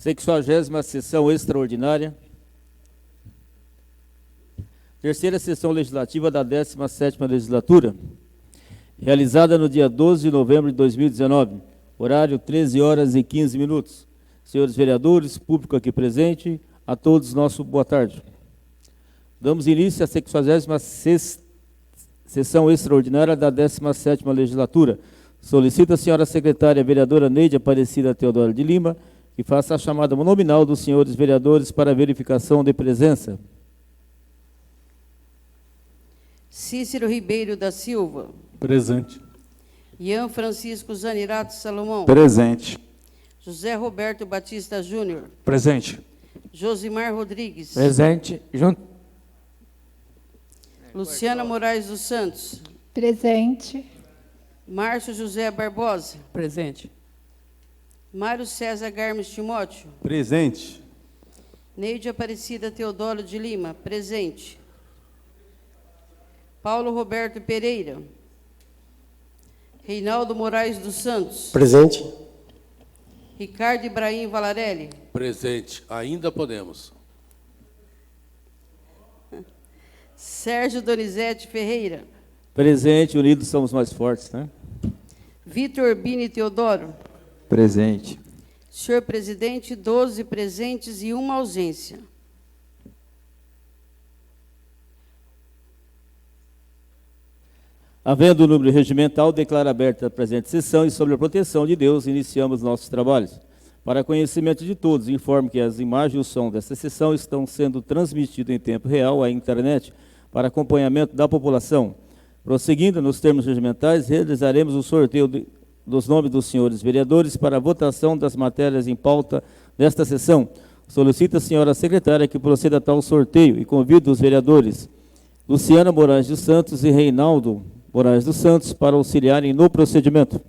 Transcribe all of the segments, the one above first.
60ª sessão extraordinária. Terceira sessão legislativa da 17ª legislatura, realizada no dia 12 de novembro de 2019, horário 13 horas e 15 minutos. Senhores vereadores, público aqui presente, a todos nosso boa tarde. Damos início à 66ª sessão extraordinária da 17ª legislatura. Solicito a senhora secretária vereadora Neide Aparecida Teodoro de Lima que faça a chamada nominal dos senhores vereadores para verificação de presença. Cícero Ribeiro da Silva. Presente. Ian Francisco Zanirato Salomão. Presente. José Roberto Batista Júnior. Presente. Josimar Rodrigues. Presente. Luciana Moraes dos Santos. Presente. Márcio José Barbosa. Presente. Mário César Garmes Timóteo. Presente. Neide Aparecida Teodoro de Lima. Presente. Paulo Roberto Pereira. Reinaldo Moraes dos Santos. Presente. Ricardo Ibrahim Valarelli. Presente. Ainda podemos. Sérgio Donizete Ferreira. Presente, unidos somos mais fortes, né? Vitor Bini Teodoro. Presente. Senhor presidente, 12 presentes e uma ausência. Havendo o número regimental, declaro aberta a presente sessão e, sob a proteção de Deus, iniciamos nossos trabalhos. Para conhecimento de todos, informo que as imagens e o som desta sessão estão sendo transmitidos em tempo real à internet para acompanhamento da população. Prosseguindo nos termos regimentais, realizaremos o sorteio dos nomes dos senhores vereadores para a votação das matérias em pauta desta sessão. Solicito a senhora secretária que proceda a tal sorteio e convido os vereadores Luciana Moraes dos Santos e Reinaldo Moraes dos Santos para auxiliarem no procedimento.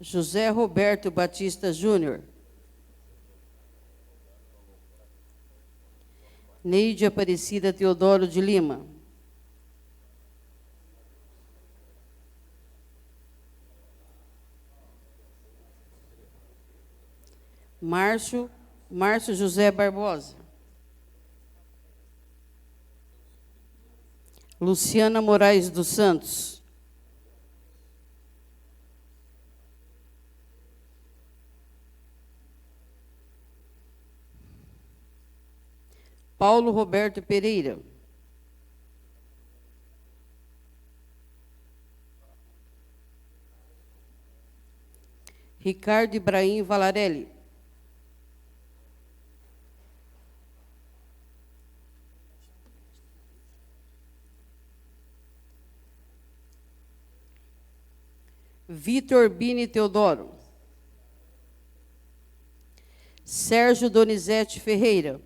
José Roberto Batista Júnior. Neide Aparecida Teodoro de Lima. Márcio José Barbosa. Luciana Moraes dos Santos. Paulo Roberto Pereira. Ricardo Ibrahim Valarelli. Vitor Bini Teodoro. Sérgio Donizete Ferreira.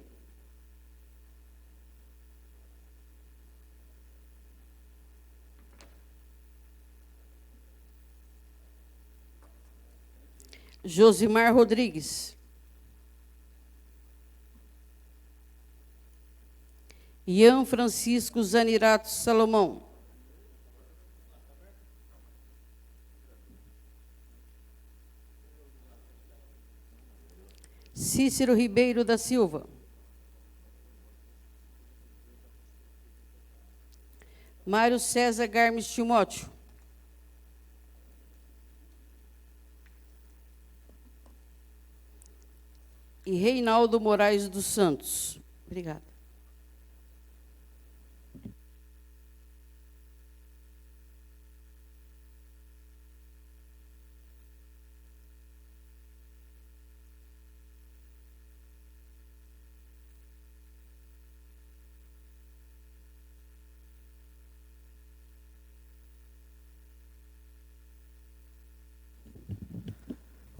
Josimar Rodrigues. Ian Francisco Zanirato Salomão. Cícero Ribeiro da Silva. Mário César Garmes Timóteo. E Reinaldo Moraes dos Santos. Obrigada.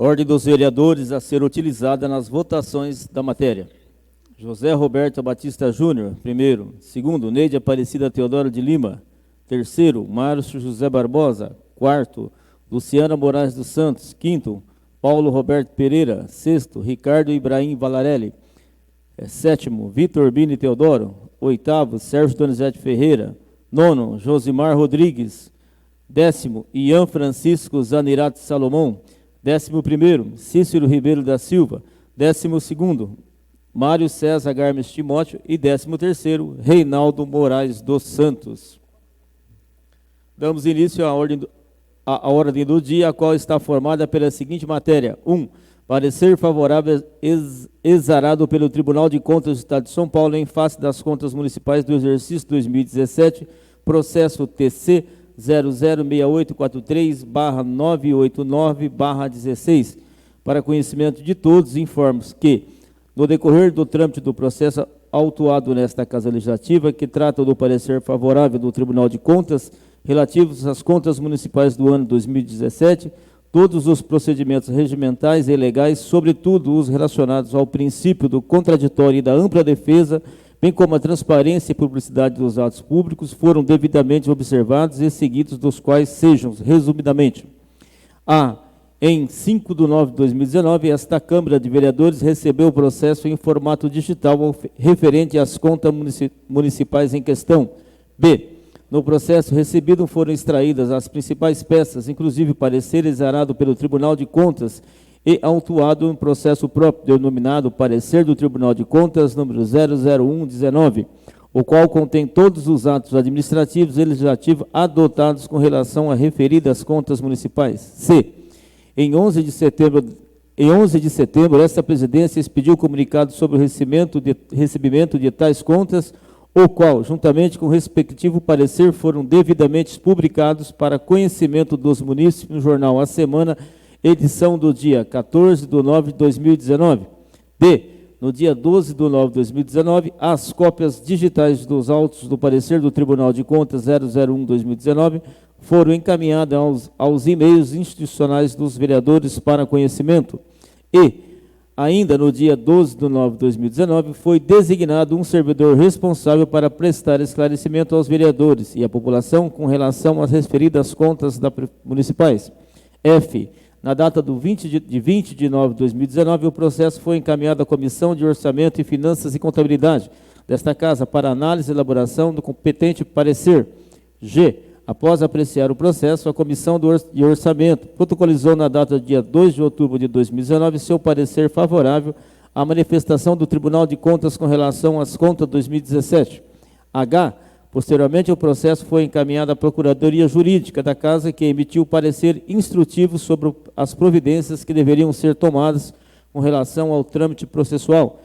Ordem dos vereadores a ser utilizada nas votações da matéria. José Roberto Batista Júnior, primeiro. Segundo, Neide Aparecida Teodoro de Lima. Terceiro, Márcio José Barbosa. Quarto, Luciana Moraes dos Santos. Quinto, Paulo Roberto Pereira. Sexto, Ricardo Ibrahim Valarelli. Sétimo, Vitor Bini Teodoro. Oitavo, Sérgio Donizete Ferreira. Nono, Josimar Rodrigues. Décimo, Ian Francisco Zanirati Salomão. 11º, Cícero Ribeiro da Silva. 12º, Mário César Garmes Timóteo. E 13º, Reinaldo Moraes dos Santos. Damos início à ordem do dia, a qual está formada pela seguinte matéria. 1. Parecer favorável exarado pelo Tribunal de Contas do Estado de São Paulo em face das contas municipais do exercício 2017, processo TC 006843/989/16. Para conhecimento de todos, informos que, no decorrer do trâmite do processo autuado nesta Casa Legislativa, que trata do parecer favorável do Tribunal de Contas relativos às contas municipais do ano 2017, todos os procedimentos regimentais e legais, sobretudo os relacionados ao princípio do contraditório e da ampla defesa, bem como a transparência e publicidade dos atos públicos, foram devidamente observados e seguidos, dos quais sejam, resumidamente: a. Em 5/9/2019, esta Câmara de Vereadores recebeu o processo em formato digital referente às contas municipais em questão. B. No processo recebido foram extraídas as principais peças, inclusive parecer exarado pelo Tribunal de Contas e autuado em processo próprio denominado Parecer do Tribunal de Contas número 00119, o qual contém todos os atos administrativos e legislativos adotados com relação a referidas contas municipais. C. Em 11 de setembro, esta presidência expediu comunicado sobre o recebimento de tais contas, o qual, juntamente com o respectivo parecer, foram devidamente publicados para conhecimento dos munícipes no jornal A Semana, edição do dia 14/9/2019. D. No dia 12/9/2019, as cópias digitais dos autos do parecer do Tribunal de Contas 001/2019 foram encaminhadas aos e-mails institucionais dos vereadores para conhecimento. E, ainda no dia 12/9/2019, foi designado um servidor responsável para prestar esclarecimento aos vereadores e à população com relação às referidas contas municipais. F. Na data de 20 de nove de 2019, o processo foi encaminhado à Comissão de Orçamento e Finanças e Contabilidade desta Casa para análise e elaboração do competente parecer. G. Após apreciar o processo, a Comissão de Orçamento protocolizou na data do dia 2 de outubro de 2019 seu parecer favorável à manifestação do Tribunal de Contas com relação às contas 2017. H. Posteriormente, o processo foi encaminhado à Procuradoria Jurídica da Casa, que emitiu parecer instrutivo sobre as providências que deveriam ser tomadas com relação ao trâmite processual.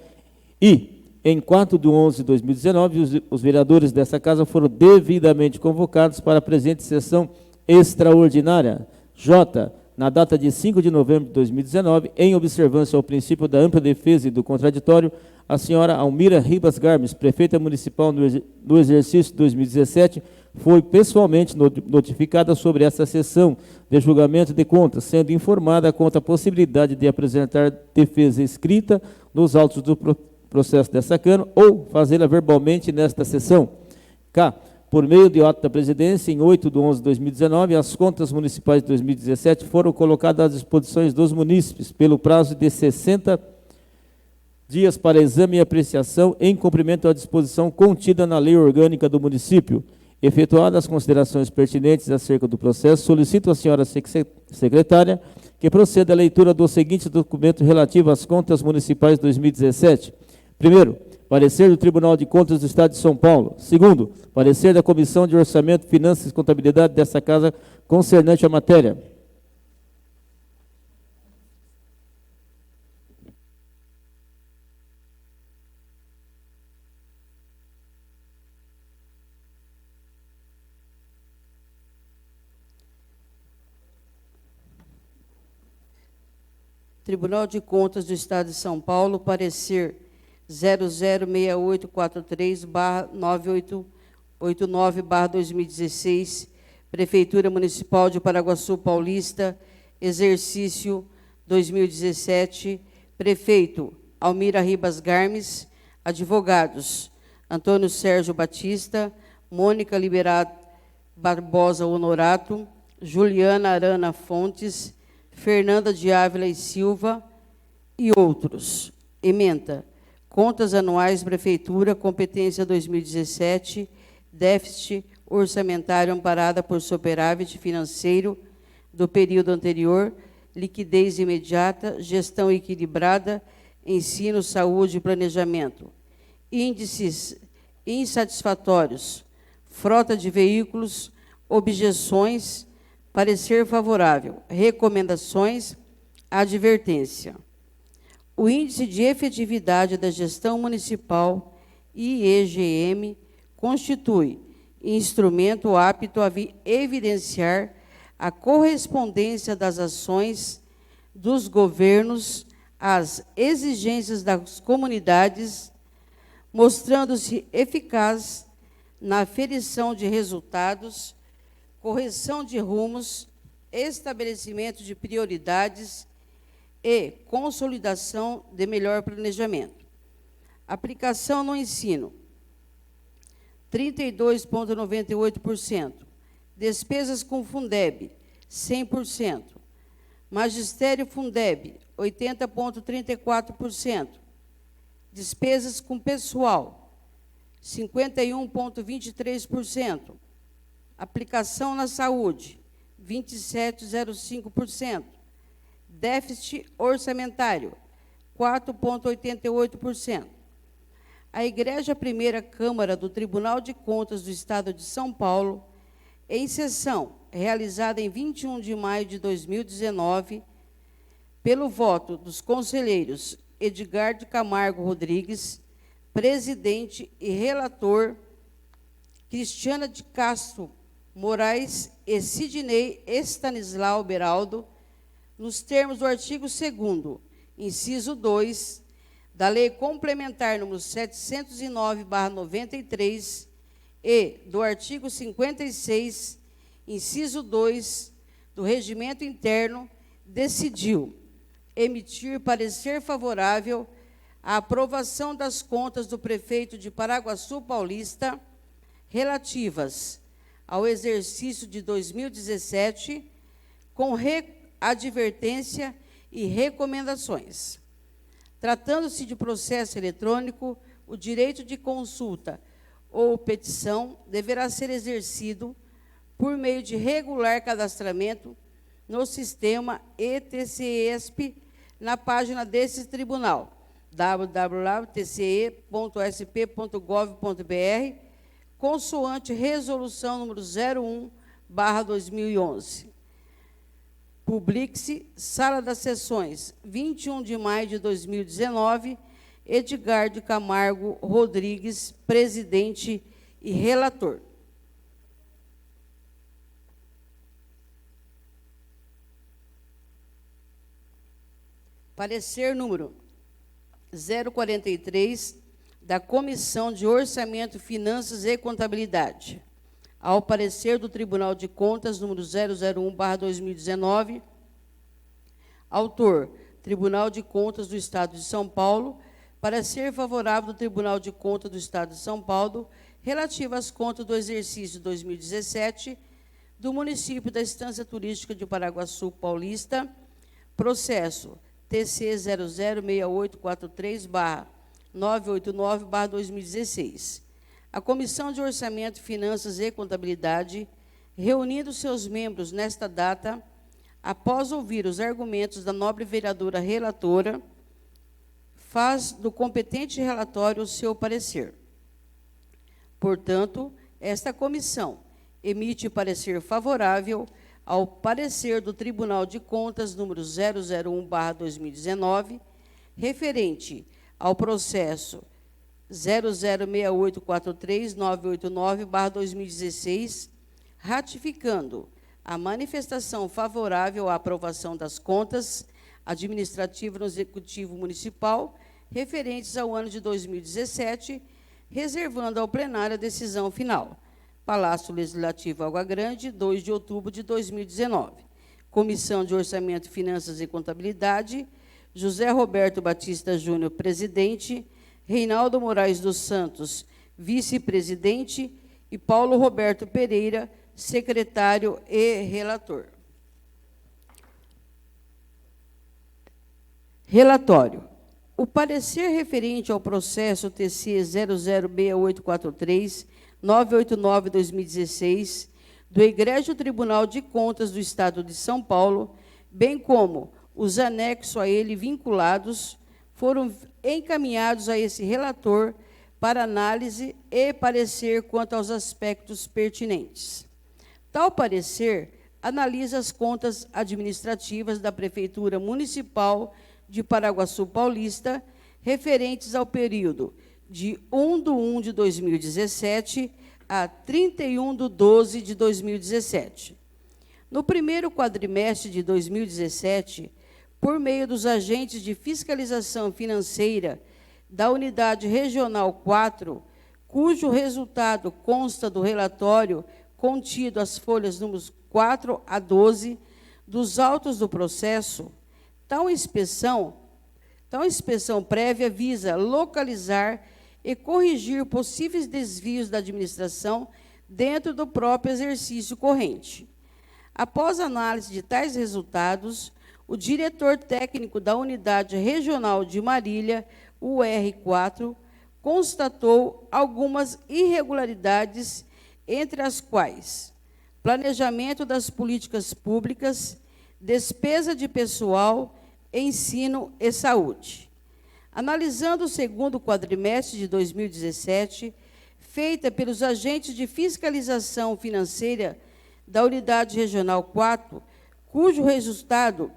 E, em 4/11/2019, os vereadores dessa Casa foram devidamente convocados para a presente sessão extraordinária. J. Na data de 5 de novembro de 2019, em observância ao princípio da ampla defesa e do contraditório, a senhora Almira Ribas Garmes, prefeita municipal no exercício 2017, foi pessoalmente notificada sobre essa sessão de julgamento de contas, sendo informada quanto à possibilidade de apresentar defesa escrita nos autos do processo dessa Câmara ou fazê-la verbalmente nesta sessão. K. Por meio de ato da presidência, em 8/11/2019, as contas municipais de 2017 foram colocadas às disposições dos munícipes pelo prazo de 60 dias para exame e apreciação, em cumprimento à disposição contida na Lei Orgânica do Município. Efetuadas as considerações pertinentes acerca do processo, solicito à senhora secretária que proceda à leitura do seguinte documento relativo às contas municipais de 2017. Primeiro, parecer do Tribunal de Contas do Estado de São Paulo. Segundo, parecer da Comissão de Orçamento, Finanças e Contabilidade dessa Casa concernente à matéria. Tribunal de Contas do Estado de São Paulo, parecer 006843/9889/2016, Prefeitura Municipal de Paraguaçu Paulista, exercício 2017, prefeito Almira Ribas Garmes, advogados Antônio Sérgio Batista, Mônica Liberato Barbosa Honorato, Juliana Arana Fontes, Fernanda de Ávila e Silva e outros. Ementa. Contas anuais Prefeitura, competência 2017, déficit orçamentário amparada por superávit financeiro do período anterior, liquidez imediata, gestão equilibrada, ensino, saúde e planejamento. Índices insatisfatórios, frota de veículos, objeções, parecer favorável, recomendações, advertência. O Índice de Efetividade da Gestão Municipal, IEGM, constitui instrumento apto a evidenciar a correspondência das ações dos governos às exigências das comunidades, mostrando-se eficaz na aferição de resultados, correção de rumos, estabelecimento de prioridades e consolidação de melhor planejamento. Aplicação no ensino, 32,98%. Despesas com Fundeb, 100%. Magistério Fundeb, 80,34%. Despesas com pessoal, 51,23%. Aplicação na saúde, 27,05%. Déficit orçamentário, 4,88%. A Igreja Primeira Câmara do Tribunal de Contas do Estado de São Paulo, em sessão realizada em 21 de maio de 2019, pelo voto dos conselheiros Edgar de Camargo Rodrigues, presidente e relator, Cristiana de Castro Moraes e Sidney Estanislau Beraldo, nos termos do artigo 2º, inciso 2, da Lei Complementar número 709/93 e do artigo 56, inciso 2, do Regimento Interno, decidiu emitir parecer favorável à aprovação das contas do prefeito de Paraguaçu Paulista relativas ao exercício de 2017, com advertência e recomendações. Tratando-se de processo eletrônico, o direito de consulta ou petição deverá ser exercido por meio de regular cadastramento no sistema ETCESP, na página desse tribunal, www.tce.sp.gov.br, consoante resolução número 01/2011. Publique-se, Sala das Sessões, 21 de maio de 2019, Edgar de Camargo Rodrigues, presidente e relator. Parecer número 043, da Comissão de Orçamento, Finanças e Contabilidade. Ao parecer do Tribunal de Contas, número 001/2019, autor, Tribunal de Contas do Estado de São Paulo, parecer favorável do Tribunal de Contas do Estado de São Paulo, relativo às contas do exercício 2017 do município da Estância Turística de Paraguaçu Paulista, processo TC 006843/989/2016. A Comissão de Orçamento, Finanças e Contabilidade, reunindo seus membros nesta data, após ouvir os argumentos da nobre vereadora relatora, faz do competente relatório o seu parecer. Portanto, esta comissão emite parecer favorável ao parecer do Tribunal de Contas número 001/2019, referente ao processo 006843-989/2016, ratificando a manifestação favorável à aprovação das contas administrativas no Executivo Municipal referentes ao ano de 2017, reservando ao plenário a decisão final. Palácio Legislativo Água Grande, 2 de outubro de 2019. Comissão de Orçamento, Finanças e Contabilidade, José Roberto Batista Júnior, presidente, Reinaldo Moraes dos Santos, vice-presidente, e Paulo Roberto Pereira, secretário e relator. Relatório. O parecer referente ao processo TC 006843-989-2016 do Egrégio Tribunal de Contas do Estado de São Paulo, bem como os anexos a ele vinculados, foram encaminhados a esse relator para análise e parecer quanto aos aspectos pertinentes. Tal parecer analisa as contas administrativas da Prefeitura Municipal de Paraguaçu Paulista, referentes ao período de 1/1/2017 a 31/12 de 2017. No primeiro quadrimestre de 2017, por meio dos agentes de fiscalização financeira da Unidade Regional 4, cujo resultado consta do relatório contido às folhas números 4 a 12 dos autos do processo, tal inspeção prévia visa localizar e corrigir possíveis desvios da administração dentro do próprio exercício corrente. Após análise de tais resultados, o diretor técnico da Unidade Regional de Marília, UR4, constatou algumas irregularidades, entre as quais planejamento das políticas públicas, despesa de pessoal, ensino e saúde. Analisando o segundo quadrimestre de 2017, feita pelos agentes de fiscalização financeira da Unidade Regional 4, cujo resultado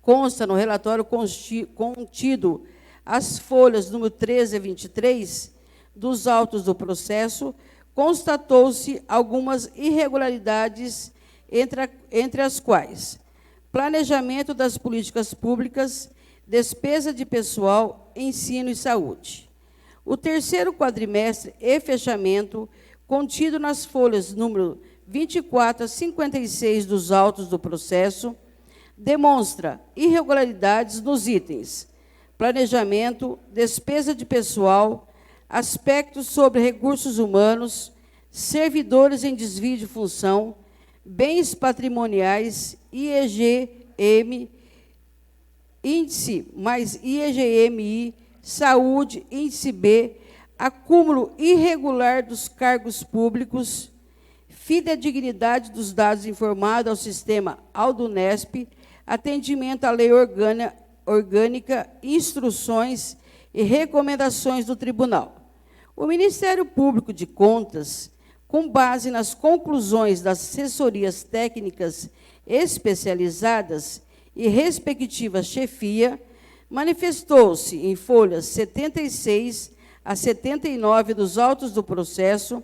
consta no relatório contido às folhas número 13 a 23 dos autos do processo, constatou-se algumas irregularidades, entre as quais planejamento das políticas públicas, despesa de pessoal, ensino e saúde. O terceiro quadrimestre e fechamento, contido nas folhas número 24 a 56 dos autos do processo, demonstra irregularidades nos itens planejamento, despesa de pessoal, aspectos sobre recursos humanos, servidores em desvio de função, bens patrimoniais, IEGM, índice mais IEGMI, saúde, índice B, acúmulo irregular dos cargos públicos, fidedignidade dos dados informados ao sistema Aldunesp, atendimento à lei orgânica, instruções e recomendações do tribunal. O Ministério Público de Contas, com base nas conclusões das assessorias técnicas especializadas e respectiva chefia, manifestou-se em folhas 76 a 79 dos autos do processo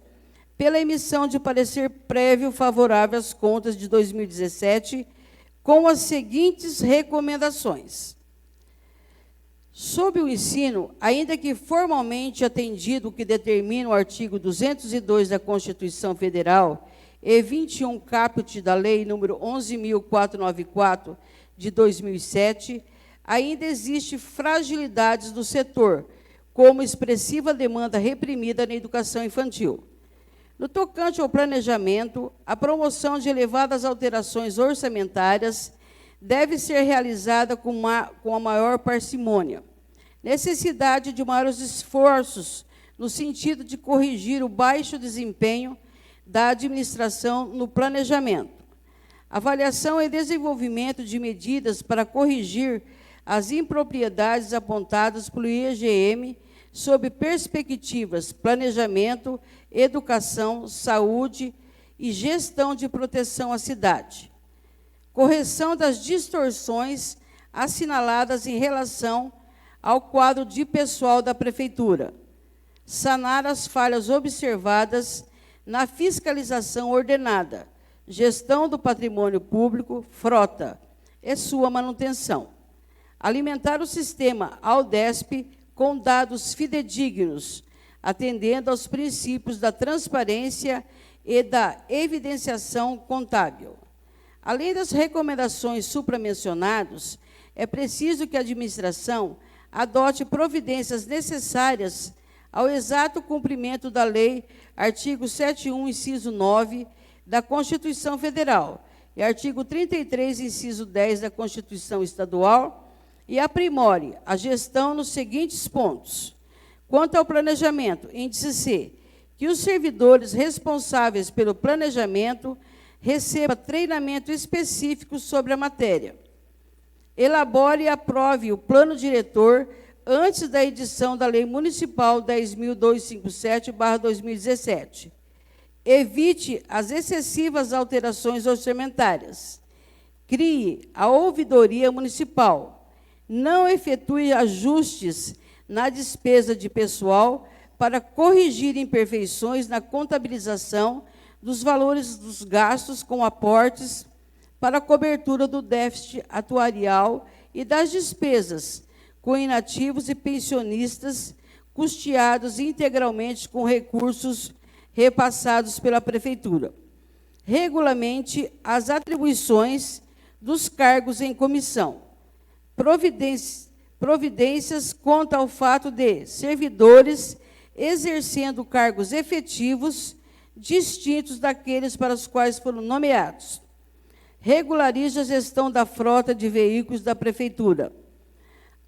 pela emissão de parecer prévio favorável às contas de 2017, com as seguintes recomendações. Sobre o ensino, ainda que formalmente atendido o que determina o artigo 202 da Constituição Federal e 21 caput da Lei nº 11.494, de 2007, ainda existe fragilidades do setor, como expressiva demanda reprimida na educação infantil. No tocante ao planejamento, a promoção de elevadas alterações orçamentárias deve ser realizada com a maior parcimônia. Necessidade de maiores esforços no sentido de corrigir o baixo desempenho da administração no planejamento. Avaliação e desenvolvimento de medidas para corrigir as impropriedades apontadas pelo IEGM sob perspectivas planejamento, educação, saúde e gestão de proteção à cidade. Correção das distorções assinaladas em relação ao quadro de pessoal da Prefeitura. Sanar as falhas observadas na fiscalização ordenada, gestão do patrimônio público, frota e sua manutenção. Alimentar o sistema Aldesp com dados fidedignos, atendendo aos princípios da transparência e da evidenciação contábil. Além das recomendações supramencionadas, é preciso que a administração adote providências necessárias ao exato cumprimento da lei, artigo 71, inciso 9, da Constituição Federal, e artigo 33, inciso 10 da Constituição Estadual, e aprimore a gestão nos seguintes pontos. Quanto ao planejamento, índice C, que os servidores responsáveis pelo planejamento recebam treinamento específico sobre a matéria. Elabore e aprove o plano diretor antes da edição da Lei Municipal 10.257/2017. Evite as excessivas alterações orçamentárias. Crie a ouvidoria municipal. Não efetue ajustes na despesa de pessoal para corrigir imperfeições na contabilização dos valores dos gastos com aportes para a cobertura do déficit atuarial e das despesas com inativos e pensionistas custeados integralmente com recursos repassados pela Prefeitura. Regulamente as atribuições dos cargos em comissão. Providências quanto ao fato de servidores exercendo cargos efetivos distintos daqueles para os quais foram nomeados. Regularize a gestão da frota de veículos da Prefeitura.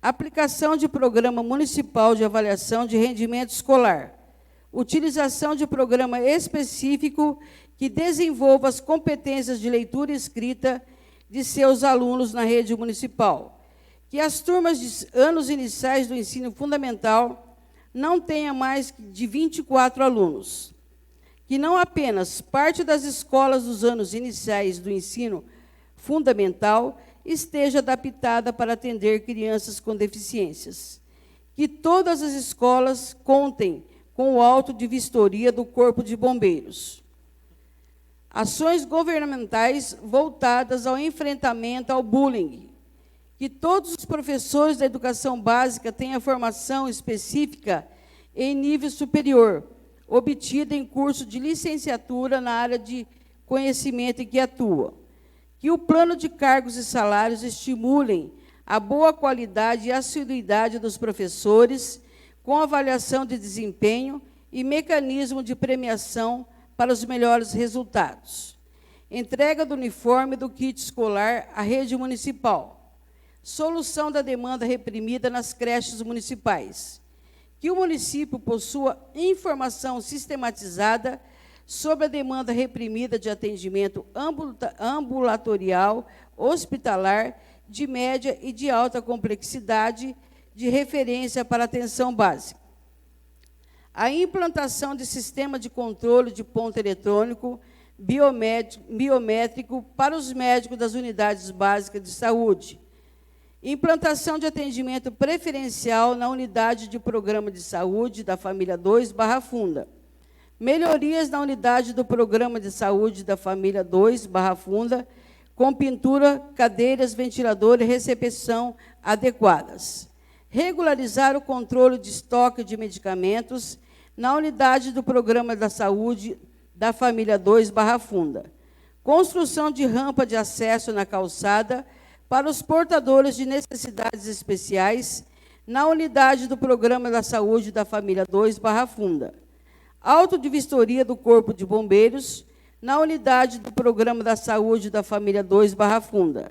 Aplicação de programa municipal de avaliação de rendimento escolar. Utilização de programa específico que desenvolva as competências de leitura e escrita de seus alunos na rede municipal. Que as turmas de anos iniciais do ensino fundamental não tenham mais de 24 alunos. Que não apenas parte das escolas dos anos iniciais do ensino fundamental esteja adaptada para atender crianças com deficiências. Que todas as escolas contem com o auto de vistoria do Corpo de Bombeiros. Ações governamentais voltadas ao enfrentamento ao bullying. Que todos os professores da educação básica tenham formação específica em nível superior, obtida em curso de licenciatura na área de conhecimento em que atua. Que o plano de cargos e salários estimulem a boa qualidade e assiduidade dos professores, com avaliação de desempenho e mecanismo de premiação para os melhores resultados. Entrega do uniforme do kit escolar à rede municipal. Solução da demanda reprimida nas creches municipais. Que o município possua informação sistematizada sobre a demanda reprimida de atendimento ambulatorial, hospitalar, de média e de alta complexidade, de referência para atenção básica. A implantação de sistema de controle de ponto eletrônico biométrico para os médicos das unidades básicas de saúde. Implantação de atendimento preferencial na unidade de programa de saúde da família 2 Barra Funda. Melhorias na unidade do programa de saúde da família 2 Barra Funda, com pintura, cadeiras, ventilador e recepção adequadas. Regularizar o controle de estoque de medicamentos na unidade do programa da saúde da família 2 Barra Funda. Construção de rampa de acesso na calçada para os portadores de necessidades especiais na unidade do programa da saúde da família 2 Barra Funda. Auto de vistoria do Corpo de Bombeiros na unidade do programa da saúde da família 2 Barra Funda.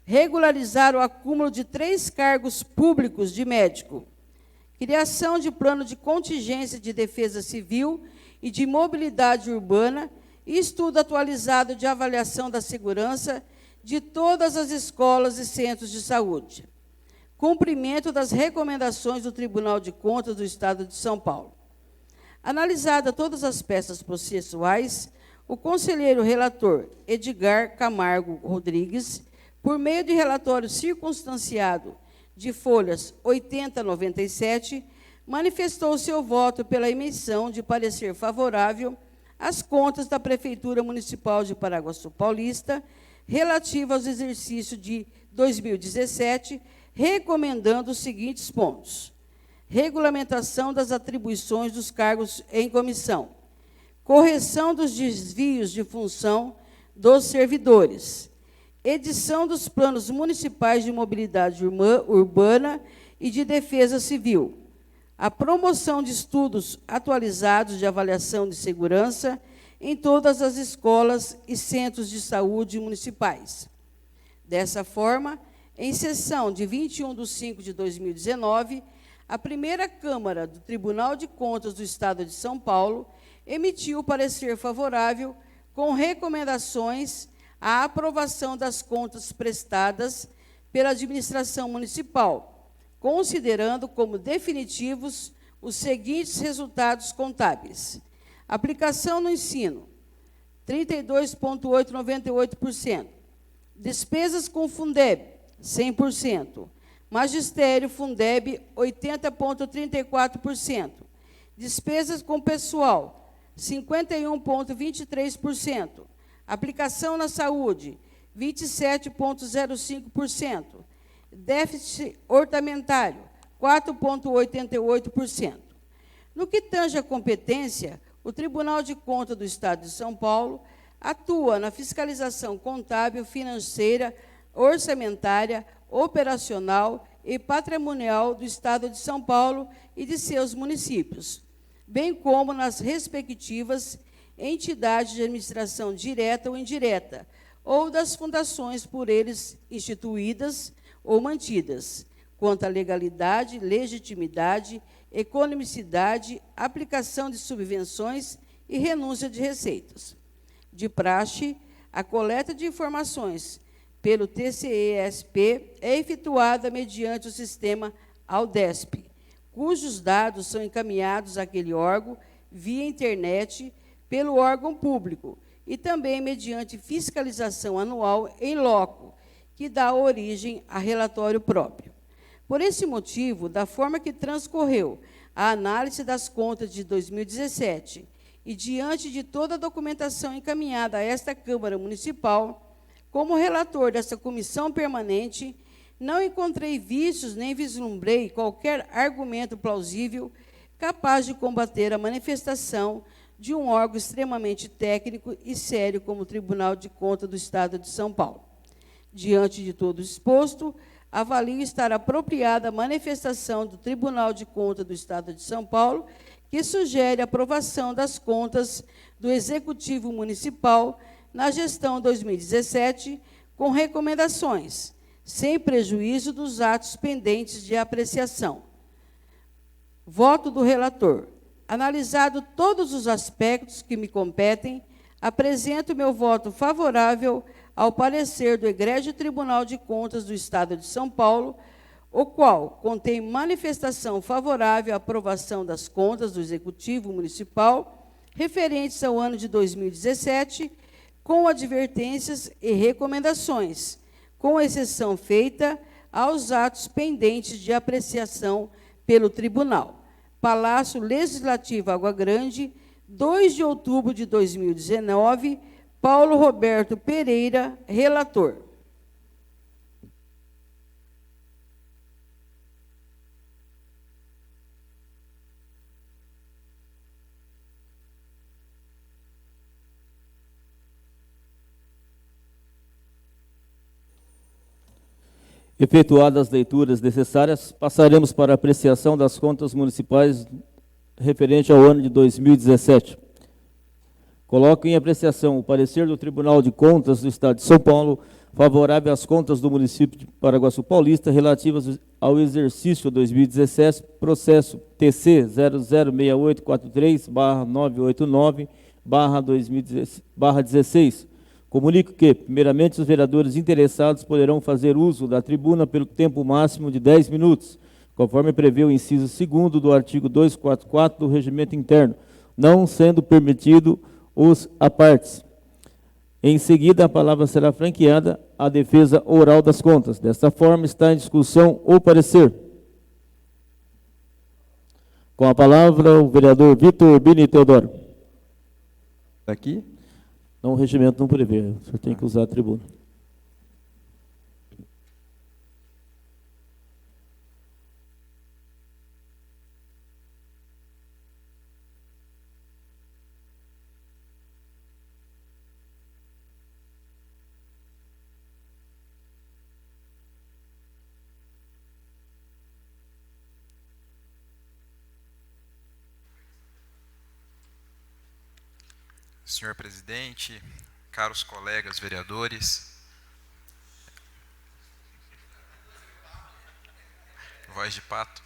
Regularizar o acúmulo de 3 cargos públicos de médico. Criação de plano de contingência de defesa civil e de mobilidade urbana e estudo atualizado de avaliação da segurança de todas as escolas e centros de saúde. Cumprimento das recomendações do Tribunal de Contas do Estado de São Paulo. Analisada todas as peças processuais, o conselheiro relator Edgar Camargo Rodrigues, por meio de relatório circunstanciado de folhas 80 a 97, manifestou seu voto pela emissão de parecer favorável às contas da Prefeitura Municipal de Paraguaçu Paulista, relativa aos exercícios de 2017, recomendando os seguintes pontos: regulamentação das atribuições dos cargos em comissão, correção dos desvios de função dos servidores, edição dos planos municipais de mobilidade urbana e de defesa civil, a promoção de estudos atualizados de avaliação de segurança em todas as escolas e centros de saúde municipais. Dessa forma, em sessão de 21/5/2019, a primeira Câmara do Tribunal de Contas do Estado de São Paulo emitiu parecer favorável com recomendações à aprovação das contas prestadas pela administração municipal, considerando como definitivos os seguintes resultados contábeis: aplicação no ensino, 32,898%, despesas com Fundeb, 100%, magistério Fundeb, 80,34%, despesas com pessoal, 51,23%, aplicação na saúde, 27,05%, déficit orçamentário, 4,88%. No que tange à competência, o Tribunal de Contas do Estado de São Paulo atua na fiscalização contábil, financeira, orçamentária, operacional e patrimonial do Estado de São Paulo e de seus municípios, bem como nas respectivas entidades de administração direta ou indireta, ou das fundações por eles instituídas ou mantidas, quanto à legalidade, legitimidade, economicidade, aplicação de subvenções e renúncia de receitas. De praxe, a coleta de informações pelo TCE-SP é efetuada mediante o sistema Aldesp, cujos dados são encaminhados àquele órgão via internet pelo órgão público e também mediante fiscalização anual em loco, que dá origem a relatório próprio. Por esse motivo, da forma que transcorreu a análise das contas de 2017 e diante de toda a documentação encaminhada a esta Câmara Municipal, como relator dessa comissão permanente, não encontrei vícios nem vislumbrei qualquer argumento plausível capaz de combater a manifestação de um órgão extremamente técnico e sério como o Tribunal de Contas do Estado de São Paulo. Diante de todo o exposto, avalio estar apropriada a manifestação do Tribunal de Contas do Estado de São Paulo, que sugere a aprovação das contas do Executivo Municipal na gestão 2017, com recomendações, sem prejuízo dos atos pendentes de apreciação. Voto do relator. Analisado todos os aspectos que me competem, apresento meu voto favorável ao parecer do Egrégio Tribunal de Contas do Estado de São Paulo, o qual contém manifestação favorável à aprovação das contas do Executivo Municipal referentes ao ano de 2017, com advertências e recomendações, com exceção feita aos atos pendentes de apreciação pelo Tribunal. Palácio Legislativo Água Grande, 2 de outubro de 2019, Paulo Roberto Pereira, relator. Efetuadas as leituras necessárias, passaremos para a apreciação das contas municipais referente ao ano de 2017. Coloco em apreciação o parecer do Tribunal de Contas do Estado de São Paulo, favorável às contas do município de Paraguaçu Paulista relativas ao exercício 2017, processo TC 006843/989/16. Comunico que, primeiramente, os vereadores interessados poderão fazer uso da tribuna pelo tempo máximo de 10 minutos, conforme prevê o inciso 2º do artigo 244 do Regimento Interno, não sendo permitido os apartes. Em seguida, a palavra será franqueada à defesa oral das contas. Desta forma, está em discussão o parecer. Com a palavra, o vereador Vitor Bini Teodoro. Aqui? Não, o regimento não prevê, o senhor tem que usar a tribuna. senhor presidente, caros colegas vereadores, voz de pato,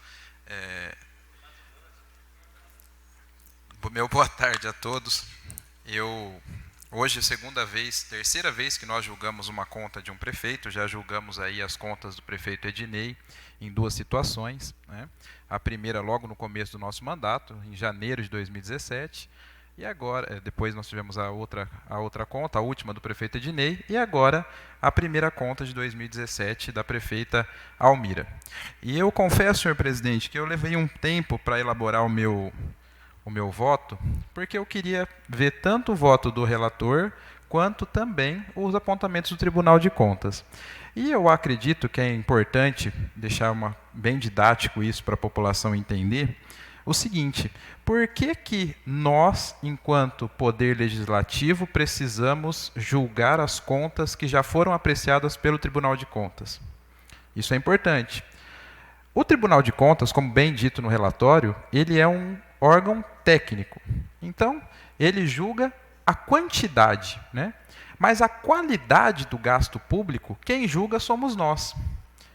meu boa tarde a todos. Hoje é terceira vez que nós julgamos uma conta de um prefeito. Já julgamos aí as contas do prefeito Ednei em duas situações, né? A primeira logo no começo do nosso mandato, em janeiro de 2017, e agora, depois nós tivemos a outra conta, a última do prefeito Ednei, e agora a primeira conta de 2017 da prefeita Almira. E eu confesso, senhor presidente, que eu levei um tempo para elaborar o meu voto, porque eu queria ver tanto o voto do relator, quanto também os apontamentos do Tribunal de Contas. E eu acredito que é importante deixar bem didático isso para a população entender o seguinte: por que nós, enquanto Poder Legislativo, precisamos julgar as contas que já foram apreciadas pelo Tribunal de Contas? Isso é importante. O Tribunal de Contas, como bem dito no relatório, ele é um órgão técnico. Então, ele julga a quantidade, né? Mas a qualidade do gasto público, quem julga somos nós.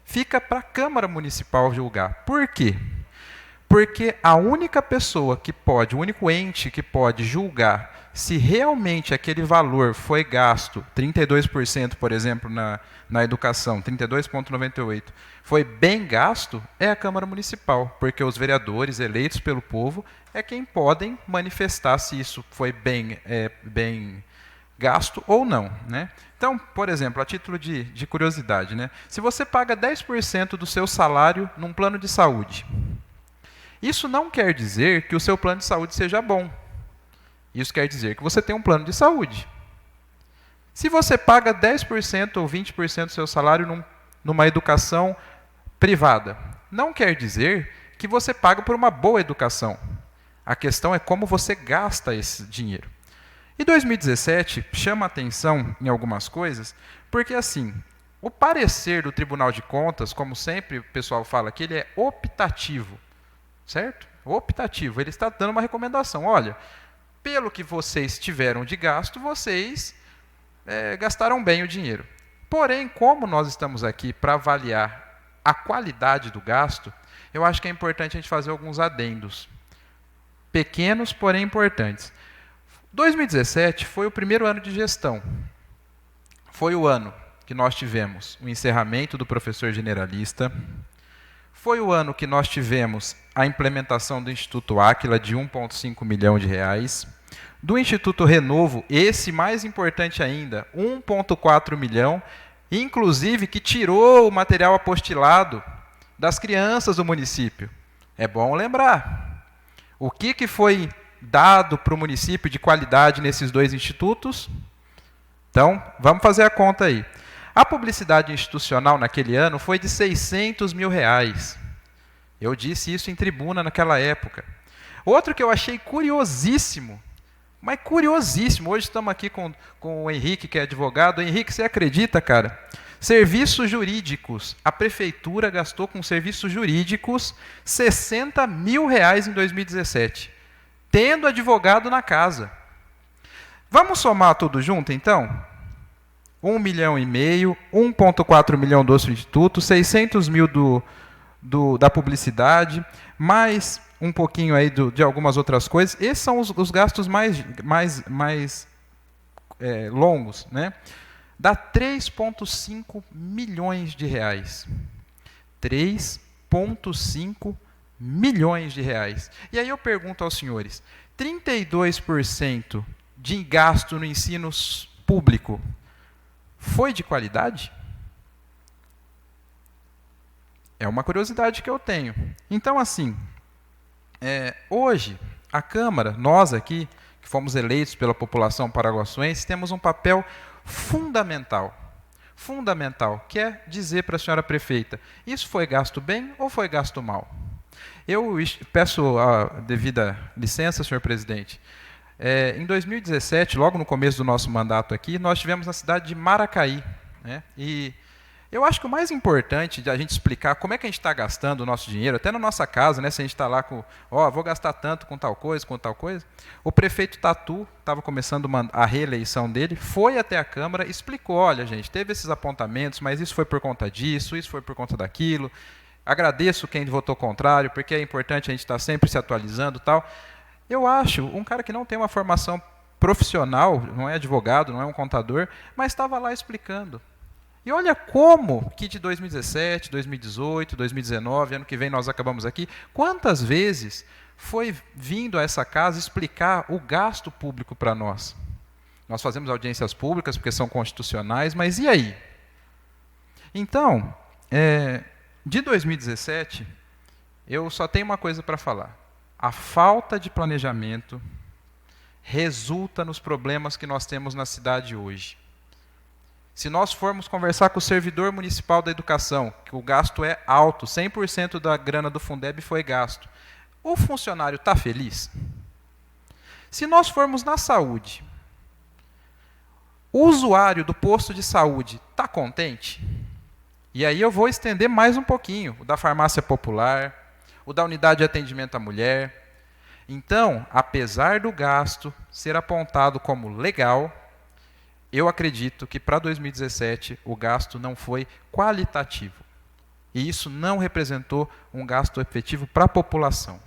Fica para a Câmara Municipal julgar. Por quê? Porque a única pessoa que pode, o único ente que pode julgar se realmente aquele valor foi gasto, 32%, por exemplo, na educação, 32,98%, foi bem gasto, é a Câmara Municipal, porque os vereadores eleitos pelo povo é quem podem manifestar se isso foi bem gasto ou não, né? Então, por exemplo, a título de curiosidade, né? Se você paga 10% do seu salário num plano de saúde, isso não quer dizer que o seu plano de saúde seja bom. Isso quer dizer que você tem um plano de saúde. Se você paga 10% ou 20% do seu salário numa educação privada, não quer dizer que você paga por uma boa educação. A questão é como você gasta esse dinheiro. E 2017 chama atenção em algumas coisas, porque assim, o parecer do Tribunal de Contas, como sempre o pessoal fala aqui, ele é optativo, certo? Optativo, ele está dando uma recomendação. Olha, pelo que vocês tiveram de gasto, vocês gastaram bem o dinheiro. Porém, como nós estamos aqui para avaliar a qualidade do gasto, eu acho que é importante a gente fazer alguns adendos. Pequenos, porém importantes. 2017 foi o primeiro ano de gestão. Foi o ano que nós tivemos o encerramento do professor generalista. Foi o ano que nós tivemos a implementação do Instituto Áquila de 1,5 milhão de reais. Do Instituto Renovo, esse mais importante ainda, 1,4 milhão, inclusive que tirou o material apostilado das crianças do município. É bom lembrar. O que foi dado para o município de qualidade nesses dois institutos? Então, vamos fazer a conta aí. A publicidade institucional naquele ano foi de 600 mil reais. Eu disse isso em tribuna naquela época. Outro que eu achei curiosíssimo, mas curiosíssimo, hoje estamos aqui com o Henrique, que é advogado. Henrique, você acredita, cara? Serviços jurídicos. A prefeitura gastou com serviços jurídicos 60 mil reais em 2017, tendo advogado na casa. Vamos somar tudo junto, então? 1,5 milhão, 1,4 milhão do Instituto, 600 mil da publicidade, mais um pouquinho aí de algumas outras coisas. Esses são os gastos mais longos, né? Dá 3,5 milhões de reais. 3,5 milhões de reais. E aí eu pergunto aos senhores, 32% de gasto no ensino público foi de qualidade? É uma curiosidade que eu tenho. Então, assim, hoje, a Câmara, nós aqui, que fomos eleitos pela população paraguaçuense, temos um papel fundamental, que é dizer para a senhora prefeita, isso foi gasto bem ou foi gasto mal? Eu peço a devida licença, senhor presidente. Em 2017, logo no começo do nosso mandato aqui, nós tivemos na cidade de Maracaí, né? E Eu acho que o mais importante de a gente explicar como é que a gente está gastando o nosso dinheiro, até na nossa casa, né, se a gente está lá com, vou gastar tanto com tal coisa, o prefeito Tatu estava começando a reeleição dele, foi até a Câmara, explicou, olha gente, teve esses apontamentos, mas isso foi por conta disso, isso foi por conta daquilo, agradeço quem votou contrário, porque é importante a gente estar sempre se atualizando e tal. Eu acho, um cara que não tem uma formação profissional, não é advogado, não é um contador, mas estava lá explicando. E olha como que de 2017, 2018, 2019, ano que vem nós acabamos aqui, quantas vezes foi vindo a essa casa explicar o gasto público para nós. Nós fazemos audiências públicas porque são constitucionais, mas e aí? Então, de 2017, eu só tenho uma coisa para falar. A falta de planejamento resulta nos problemas que nós temos na cidade hoje. Se nós formos conversar com o servidor municipal da educação, que o gasto é alto, 100% da grana do Fundeb foi gasto, o funcionário está feliz? Se nós formos na saúde, o usuário do posto de saúde está contente? E aí eu vou estender mais um pouquinho, o da farmácia popular, o da unidade de atendimento à mulher. Então, apesar do gasto ser apontado como legal, eu acredito que para 2017 o gasto não foi qualitativo. E isso não representou um gasto efetivo para a população.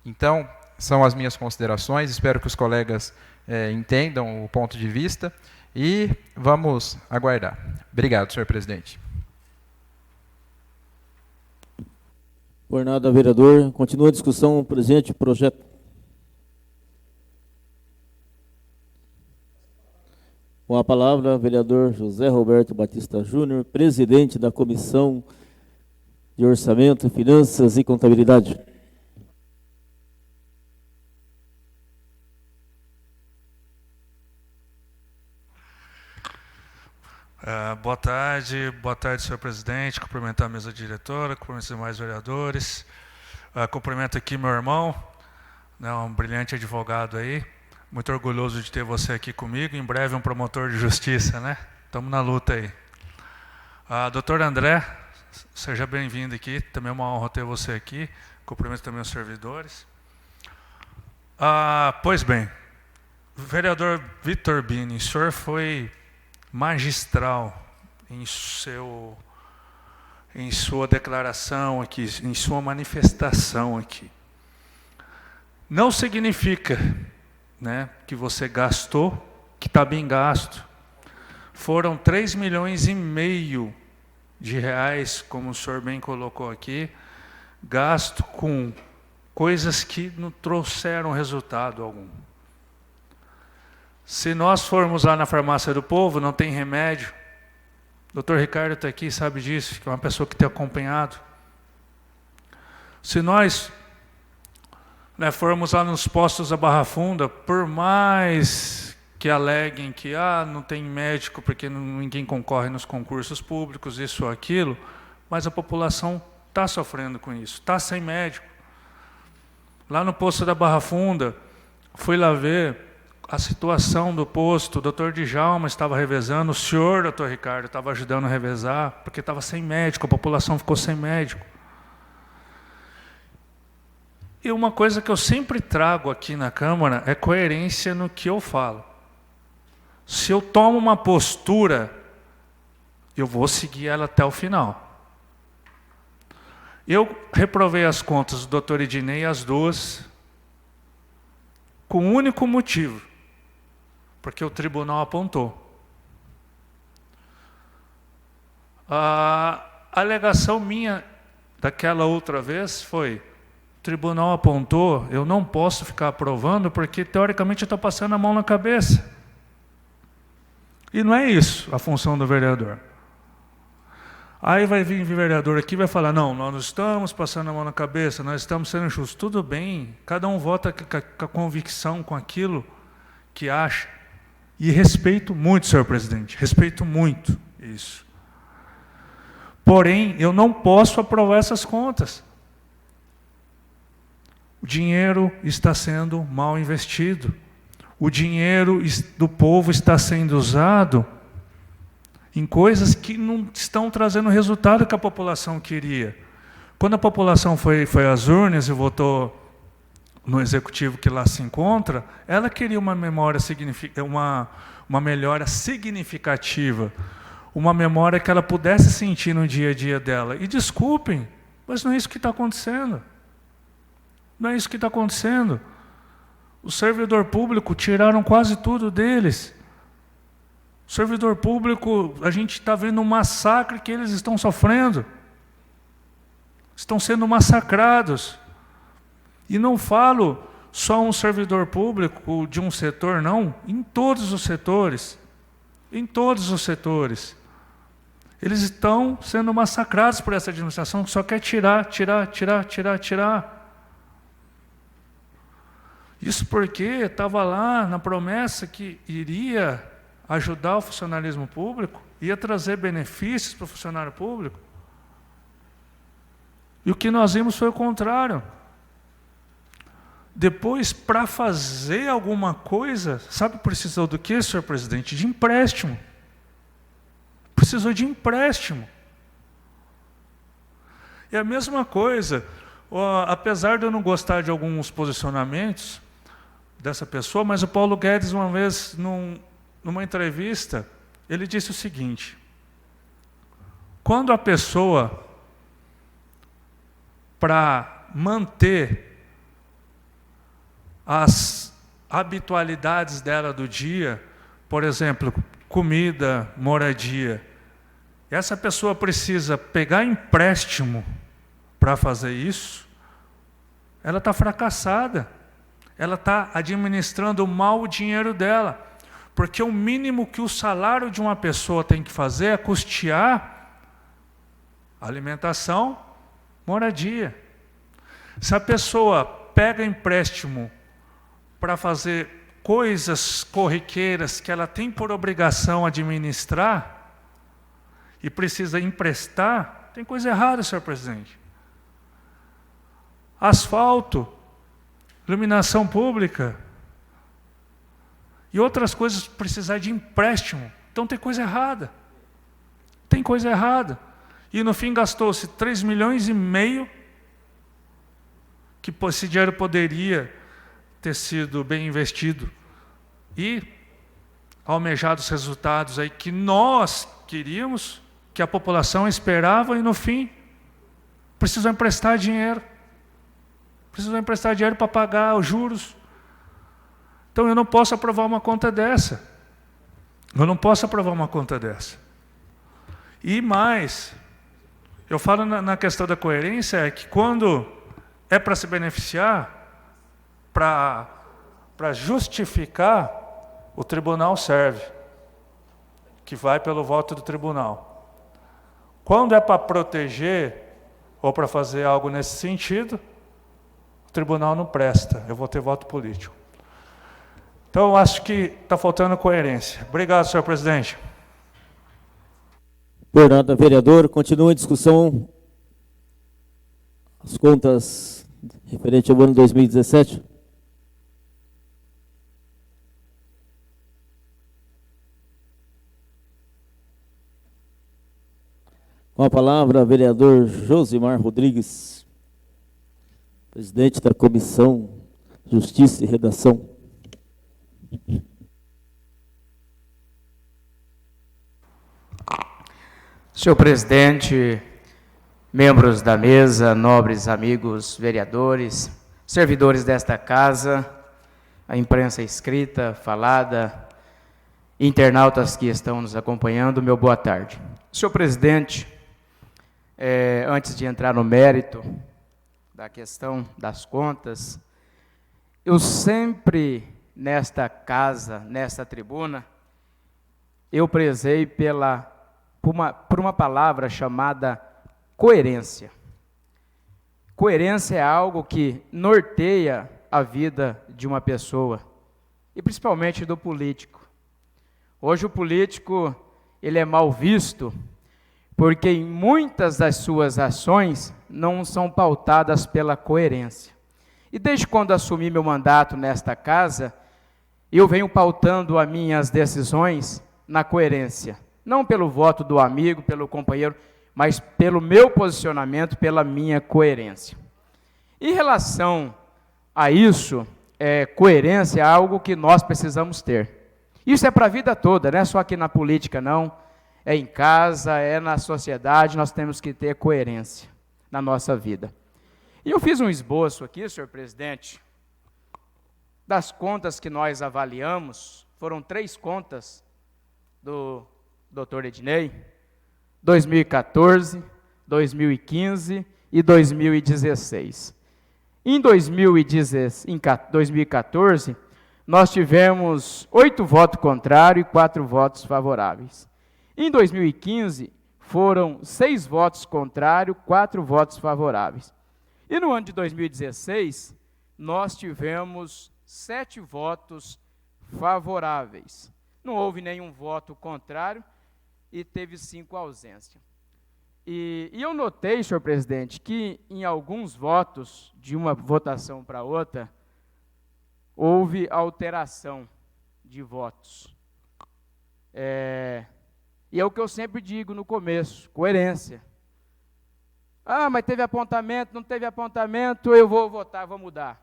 Então, são as minhas considerações, espero que os colegas entendam o ponto de vista e vamos aguardar. Obrigado, senhor presidente. Por nada, vereador. Continua a discussão, presidente, projeto. Com a palavra, vereador José Roberto Batista Júnior, presidente da Comissão de Orçamento, Finanças e Contabilidade. Boa tarde, senhor presidente, cumprimentar a mesa diretora, cumprimentar os demais vereadores, cumprimento aqui meu irmão, né, um brilhante advogado aí, muito orgulhoso de ter você aqui comigo, em breve um promotor de justiça, né? Estamos na luta aí. Doutor André, seja bem-vindo aqui, também é uma honra ter você aqui, cumprimento também os servidores. Pois bem, vereador Vitor Bini, o senhor foi magistral em sua declaração aqui, em sua manifestação aqui. Não significa, né, que você gastou, que está bem gasto. Foram 3,5 milhões de reais, como o senhor bem colocou aqui, gasto com coisas que não trouxeram resultado algum. Se nós formos lá na farmácia do povo, não tem remédio. O doutor Ricardo está aqui, sabe disso, que é uma pessoa que tem acompanhado. Se nós formos lá nos postos da Barra Funda, por mais que aleguem que não tem médico porque ninguém concorre nos concursos públicos, isso ou aquilo, mas a população está sofrendo com isso, está sem médico. Lá no posto da Barra Funda, fui lá ver a situação do posto, o doutor Djalma estava revezando, o senhor, doutor Ricardo, estava ajudando a revezar, porque estava sem médico, a população ficou sem médico. E uma coisa que eu sempre trago aqui na Câmara é coerência no que eu falo. Se eu tomo uma postura, eu vou seguir ela até o final. Eu reprovei as contas do doutor Ednei, as duas, com um único motivo, porque o tribunal apontou. A alegação minha daquela outra vez foi: o tribunal apontou, eu não posso ficar aprovando porque teoricamente eu estou passando a mão na cabeça. E não é isso a função do vereador. Aí vai vir vereador aqui e vai falar: não, nós não estamos passando a mão na cabeça, nós estamos sendo justos. Tudo bem, cada um vota com a convicção, com aquilo que acha. E respeito muito, senhor presidente, respeito muito isso. Porém, eu não posso aprovar essas contas. O dinheiro está sendo mal investido. O dinheiro do povo está sendo usado em coisas que não estão trazendo o resultado que a população queria. Quando a população foi às urnas e votou no executivo que lá se encontra, ela queria uma memória uma melhora significativa, uma memória que ela pudesse sentir no dia a dia dela. E desculpem, mas não é isso que está acontecendo. Não é isso que está acontecendo. O servidor público, tiraram quase tudo deles. O servidor público, a gente está vendo um massacre que eles estão sofrendo. Estão sendo massacrados. E não falo só um servidor público de um setor, não. Em todos os setores. Em todos os setores. Eles estão sendo massacrados por essa administração que só quer tirar. Isso porque estava lá na promessa que iria ajudar o funcionalismo público, ia trazer benefícios para o funcionário público. E o que nós vimos foi o contrário. Depois, para fazer alguma coisa, sabe, precisou do quê, senhor presidente? De empréstimo. Precisou de empréstimo. E a mesma coisa, apesar de eu não gostar de alguns posicionamentos dessa pessoa, mas o Paulo Guedes, uma vez, numa entrevista, ele disse o seguinte: quando a pessoa, para manter as habitualidades dela do dia, por exemplo, comida, moradia, essa pessoa precisa pegar empréstimo para fazer isso, ela está fracassada. Ela está administrando mal o dinheiro dela. Porque o mínimo que o salário de uma pessoa tem que fazer é custear alimentação, moradia. Se a pessoa pega empréstimo para fazer coisas corriqueiras que ela tem por obrigação administrar e precisa emprestar, tem coisa errada, senhor presidente. Asfalto, iluminação pública e outras coisas precisar de empréstimo. Então tem coisa errada. Tem coisa errada. E no fim gastou-se 3,5 milhões, que esse dinheiro poderia ter sido bem investido e almejados resultados aí que nós queríamos, que a população esperava, e no fim precisou emprestar dinheiro. Precisou emprestar dinheiro para pagar os juros. Então eu não posso aprovar uma conta dessa. Eu não posso aprovar uma conta dessa. E mais, eu falo na questão da coerência, é que quando é para se beneficiar, para justificar, o tribunal serve, que vai pelo voto do tribunal. Quando é para proteger ou para fazer algo nesse sentido, o tribunal não presta, eu vou ter voto político. Então, eu acho que está faltando coerência. Obrigado, senhor presidente. Por nada, vereador. Continua a discussão. As contas referente ao ano 2017. Com a palavra, vereador Josimar Rodrigues, presidente da Comissão Justiça e Redação. Senhor presidente, membros da mesa, nobres amigos vereadores, servidores desta casa, a imprensa escrita, falada, internautas que estão nos acompanhando, meu boa tarde. Senhor presidente, antes de entrar no mérito da questão das contas, eu sempre, nesta casa, nesta tribuna, eu prezei por uma palavra chamada coerência. Coerência é algo que norteia a vida de uma pessoa, e principalmente do político. Hoje o político, ele é mal visto, porque em muitas das suas ações não são pautadas pela coerência. E desde quando assumi meu mandato nesta casa, eu venho pautando as minhas decisões na coerência. não pelo voto do amigo, pelo companheiro, mas pelo meu posicionamento, pela minha coerência. Em relação a isso, coerência é algo que nós precisamos ter. Isso é para a vida toda, não é só aqui na política, não. É em casa, é na sociedade, nós temos que ter coerência na nossa vida. E eu fiz um esboço aqui, senhor presidente, das contas que nós avaliamos. Foram 3 contas do Dr. Ednei, 2014, 2015 e 2016. Em 2014, nós tivemos 8 votos contrários e 4 votos favoráveis. Em 2015, foram 6 votos contrários, 4 votos favoráveis. E no ano de 2016, nós tivemos 7 votos favoráveis. Não houve nenhum voto contrário e teve 5 ausências. E eu notei, senhor presidente, que em alguns votos, de uma votação para outra, houve alteração de votos. E é o que eu sempre digo no começo, coerência. Ah, mas teve apontamento, não teve apontamento, eu vou votar, vou mudar.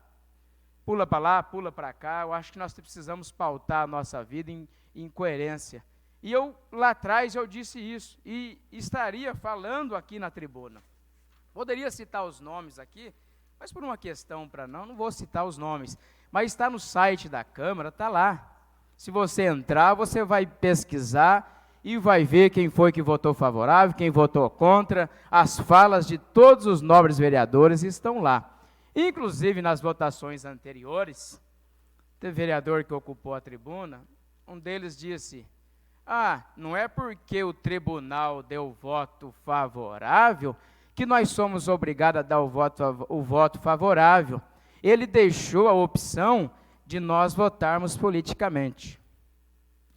Pula para lá, pula para cá. Eu acho que nós precisamos pautar a nossa vida em coerência. E lá atrás, eu disse isso, e estaria falando aqui na tribuna. Poderia citar os nomes aqui, mas por uma questão não vou citar os nomes. Mas está no site da Câmara, está lá. Se você entrar, você vai pesquisar e vai ver quem foi que votou favorável, quem votou contra. As falas de todos os nobres vereadores estão lá. Inclusive, nas votações anteriores, teve vereador que ocupou a tribuna, um deles disse: não é porque o tribunal deu voto favorável que nós somos obrigados a dar o voto favorável. Ele deixou a opção de nós votarmos politicamente.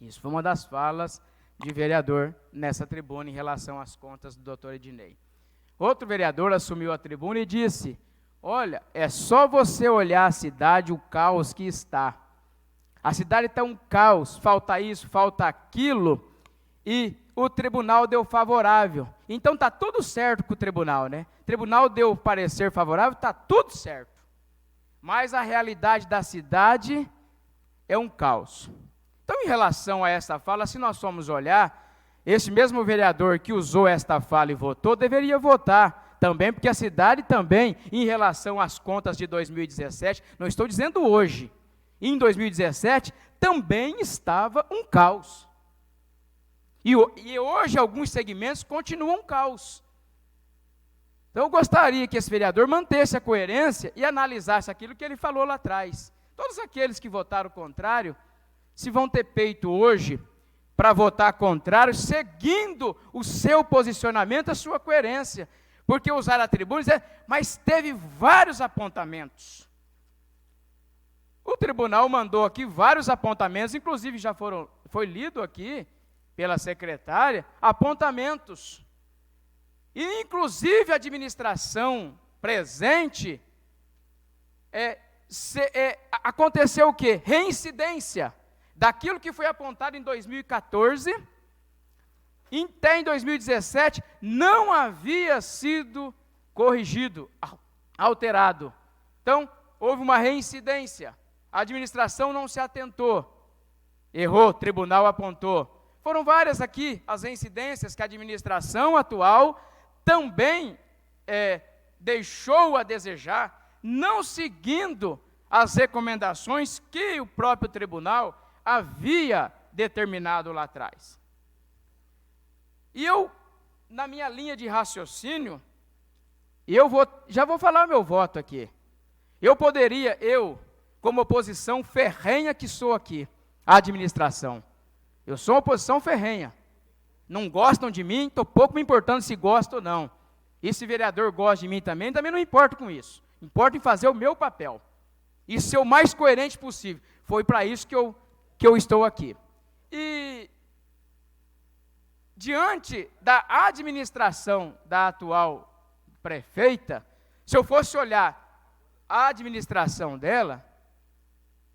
Isso foi uma das falas de vereador nessa tribuna em relação às contas do doutor Ednei. Outro vereador assumiu a tribuna e disse: olha, é só você olhar a cidade, o caos que está. A cidade está um caos, falta isso, falta aquilo, e o tribunal deu favorável. Então está tudo certo com o tribunal, né? O tribunal deu parecer favorável, está tudo certo. Mas a realidade da cidade é um caos. Então, em relação a essa fala, se nós formos olhar, esse mesmo vereador que usou esta fala e votou, deveria votar também, porque a cidade também, em relação às contas de 2017, não estou dizendo hoje, em 2017, também estava um caos. E hoje, alguns segmentos continuam um caos. Então, eu gostaria que esse vereador mantesse a coerência e analisasse aquilo que ele falou lá atrás. Todos aqueles que votaram contrário, se vão ter peito hoje para votar contrário, seguindo o seu posicionamento, a sua coerência. Porque usaram a tribuna e dizer, mas teve vários apontamentos. O tribunal mandou aqui vários apontamentos, inclusive já foi lido aqui pela secretária, apontamentos. E, inclusive, a administração presente, aconteceu o quê? Reincidência daquilo que foi apontado em 2014, até em 2017, não havia sido corrigido, alterado. Então, houve uma reincidência. A administração não se atentou. Errou, o tribunal apontou. Foram várias aqui as reincidências que a administração atual também deixou a desejar, não seguindo as recomendações que o próprio tribunal havia determinado lá atrás. E eu, na minha linha de raciocínio, já vou falar meu voto aqui. Como oposição ferrenha que sou aqui, à administração, eu sou uma oposição ferrenha. Não gostam de mim, estou pouco me importando se gostam ou não. E se vereador gosta de mim também não importo com isso. Importa em fazer o meu papel. E ser o mais coerente possível. Foi para isso que eu estou aqui. E, diante da administração da atual prefeita, se eu fosse olhar a administração dela,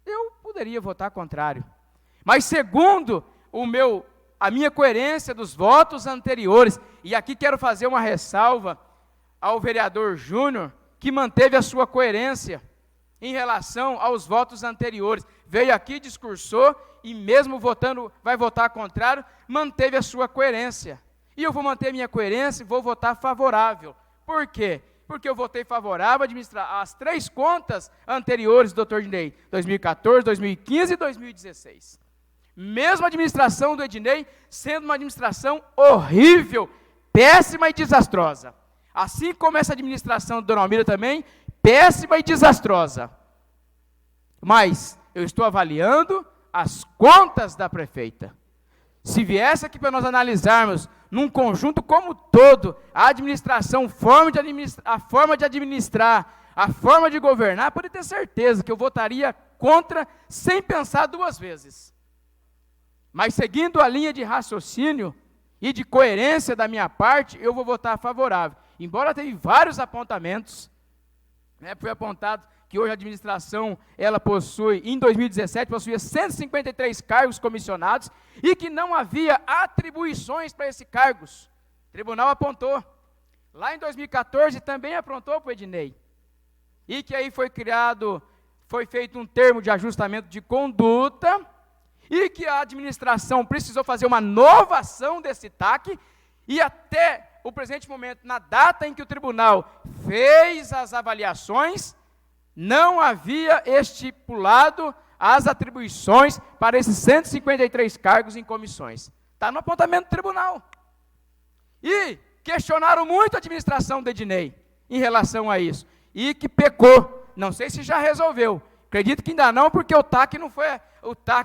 eu poderia votar contrário. Mas segundo o meu a minha coerência dos votos anteriores. E aqui quero fazer uma ressalva ao vereador Júnior, que manteve a sua coerência em relação aos votos anteriores. Veio aqui, discursou, e mesmo votando, vai votar contrário, manteve a sua coerência. E eu vou manter a minha coerência e vou votar favorável. Por quê? Porque eu votei favorável a administrar as 3 contas anteriores do Dr. Ednei, 2014, 2015 e 2016. Mesmo a administração do Ednei sendo uma administração horrível, péssima e desastrosa. Assim como essa administração do Dona Almira também, péssima e desastrosa. Mas eu estou avaliando as contas da prefeita. Se viesse aqui para nós analisarmos num conjunto como todo, a administração, a forma de administrar, a forma de governar, pode ter certeza que eu votaria contra sem pensar 2 vezes. Mas seguindo a linha de raciocínio e de coerência da minha parte, eu vou votar favorável. Embora tenha vários apontamentos, foi apontado que hoje a administração, ela possui, em 2017, possuía 153 cargos comissionados e que não havia atribuições para esses cargos. O tribunal apontou. Lá em 2014 também apontou para o Ednei. E que aí foi feito um termo de ajustamento de conduta e que a administração precisou fazer uma nova ação desse TAC e até o presente momento, na data em que o tribunal fez as avaliações, não havia estipulado as atribuições para esses 153 cargos em comissões. Está no apontamento do tribunal. E questionaram muito a administração do Ednei em relação a isso. E que pecou. Não sei se já resolveu. Acredito que ainda não, porque o TAC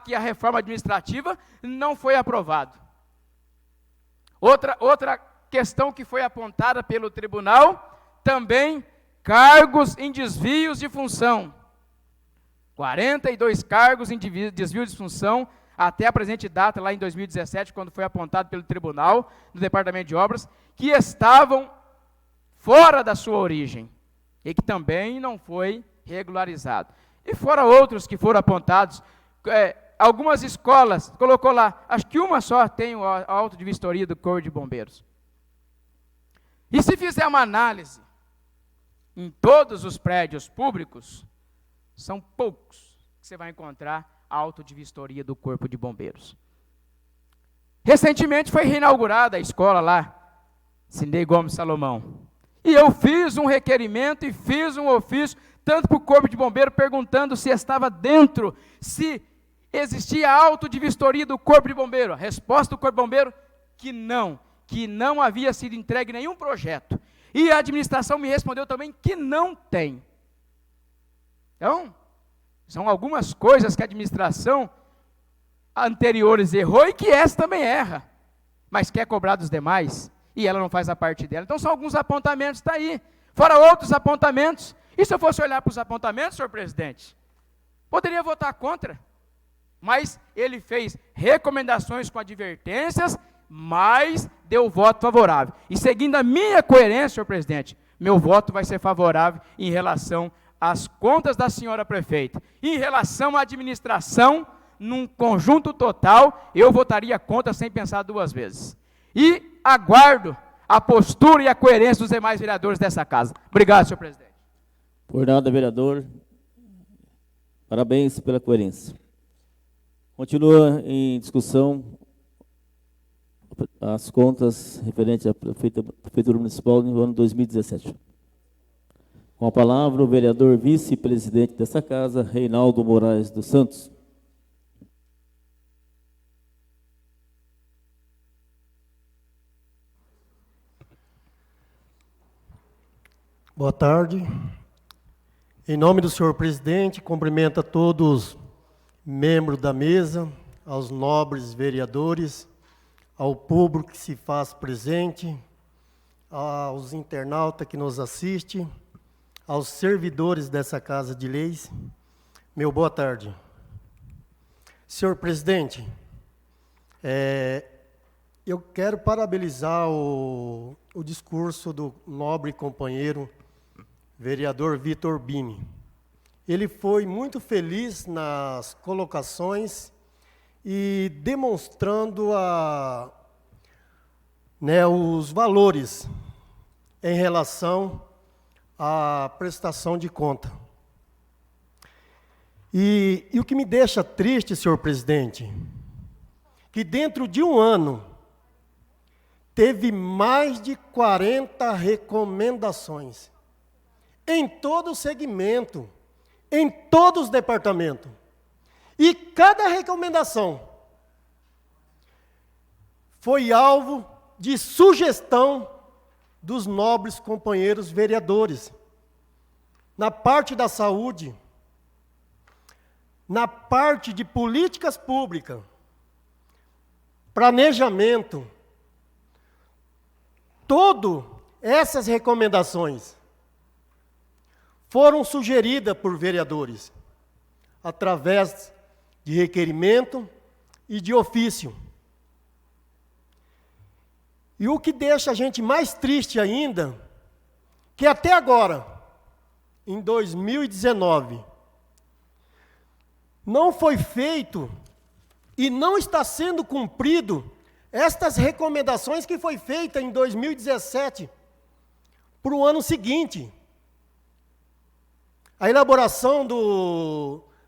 e a reforma administrativa não foi aprovado. Outra questão que foi apontada pelo tribunal, também cargos em desvios de função. 42 cargos em desvio de função, até a presente data, lá em 2017, quando foi apontado pelo tribunal, no Departamento de Obras, que estavam fora da sua origem, e que também não foi regularizado. E fora outros que foram apontados, algumas escolas, colocou lá, acho que uma só tem a auto de vistoria do Corpo de Bombeiros. E se fizer uma análise em todos os prédios públicos, são poucos que você vai encontrar a auto de vistoria do Corpo de Bombeiros. Recentemente foi reinaugurada a escola lá, Cindei Gomes Salomão. E eu fiz um requerimento e fiz um ofício, tanto para o Corpo de Bombeiro, perguntando se estava dentro, se existia auto de vistoria do Corpo de Bombeiro. A resposta do Corpo de Bombeiro, que não havia sido entregue nenhum projeto. E a administração me respondeu também que não tem. Então, são algumas coisas que a administração anteriores errou e que essa também erra, mas quer cobrar dos demais, e ela não faz a parte dela. Então, são alguns apontamentos, está aí. Fora outros apontamentos. E se eu fosse olhar para os apontamentos, senhor presidente, poderia votar contra, mas ele fez recomendações com advertências, mas deu voto favorável. E seguindo a minha coerência, senhor presidente, meu voto vai ser favorável em relação às contas da senhora prefeita. Em relação à administração, num conjunto total, eu votaria contra sem pensar 2 vezes. E aguardo a postura e a coerência dos demais vereadores dessa casa. Obrigado, senhor presidente. Por nada, vereador. Parabéns pela coerência. Continua em discussão as contas referentes à Prefeitura Municipal no ano 2017. Com a palavra, o vereador vice-presidente dessa casa, Reinaldo Moraes dos Santos. Boa tarde. Em nome do senhor presidente, cumprimento a todos membros da mesa, aos nobres vereadores, ao público que se faz presente, aos internautas que nos assistem, aos servidores dessa Casa de Leis, meu boa tarde. Senhor presidente, eu quero parabenizar o discurso do nobre companheiro, vereador Vitor Bini. Ele foi muito feliz nas colocações e demonstrando os valores em relação à prestação de conta. E o que me deixa triste, senhor presidente, que dentro de um ano teve mais de 40 recomendações em todo o segmento, em todos os departamentos. E cada recomendação foi alvo de sugestão dos nobres companheiros vereadores. Na parte da saúde, na parte de políticas públicas, planejamento, todas essas recomendações foram sugeridas por vereadores, através de requerimento e de ofício. E o que deixa a gente mais triste ainda, que até agora, em 2019, não foi feito e não está sendo cumprido estas recomendações que foi feita em 2017 para o ano seguinte. A elaboração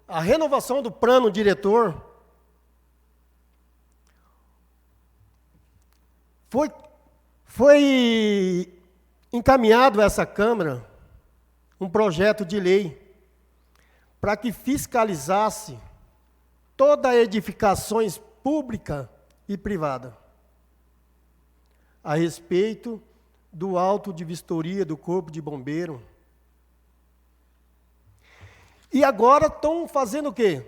a renovação do plano diretor foi encaminhado a essa Câmara um projeto de lei para que fiscalizasse todas as edificações públicas e privadas a respeito do auto de vistoria do Corpo de Bombeiro. E agora estão fazendo o quê?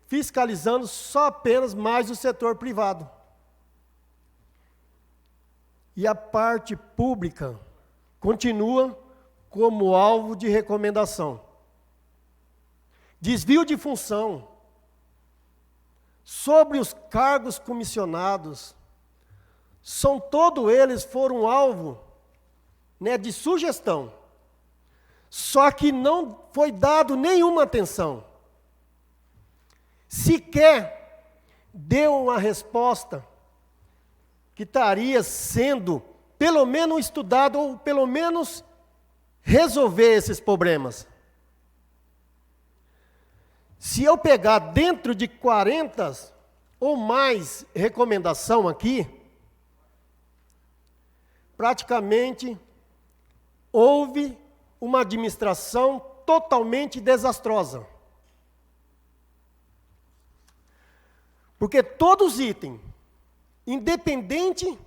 Fiscalizando só apenas mais o setor privado. E a parte pública continua como alvo de recomendação. Desvio de função sobre os cargos comissionados, todos eles foram alvo de sugestão. Só que não foi dado nenhuma atenção. Sequer deu uma resposta que estaria sendo, pelo menos, estudado, ou pelo menos resolver esses problemas. Se eu pegar dentro de 40 ou mais recomendação aqui, praticamente houve uma administração totalmente desastrosa. Porque todos os itens, independente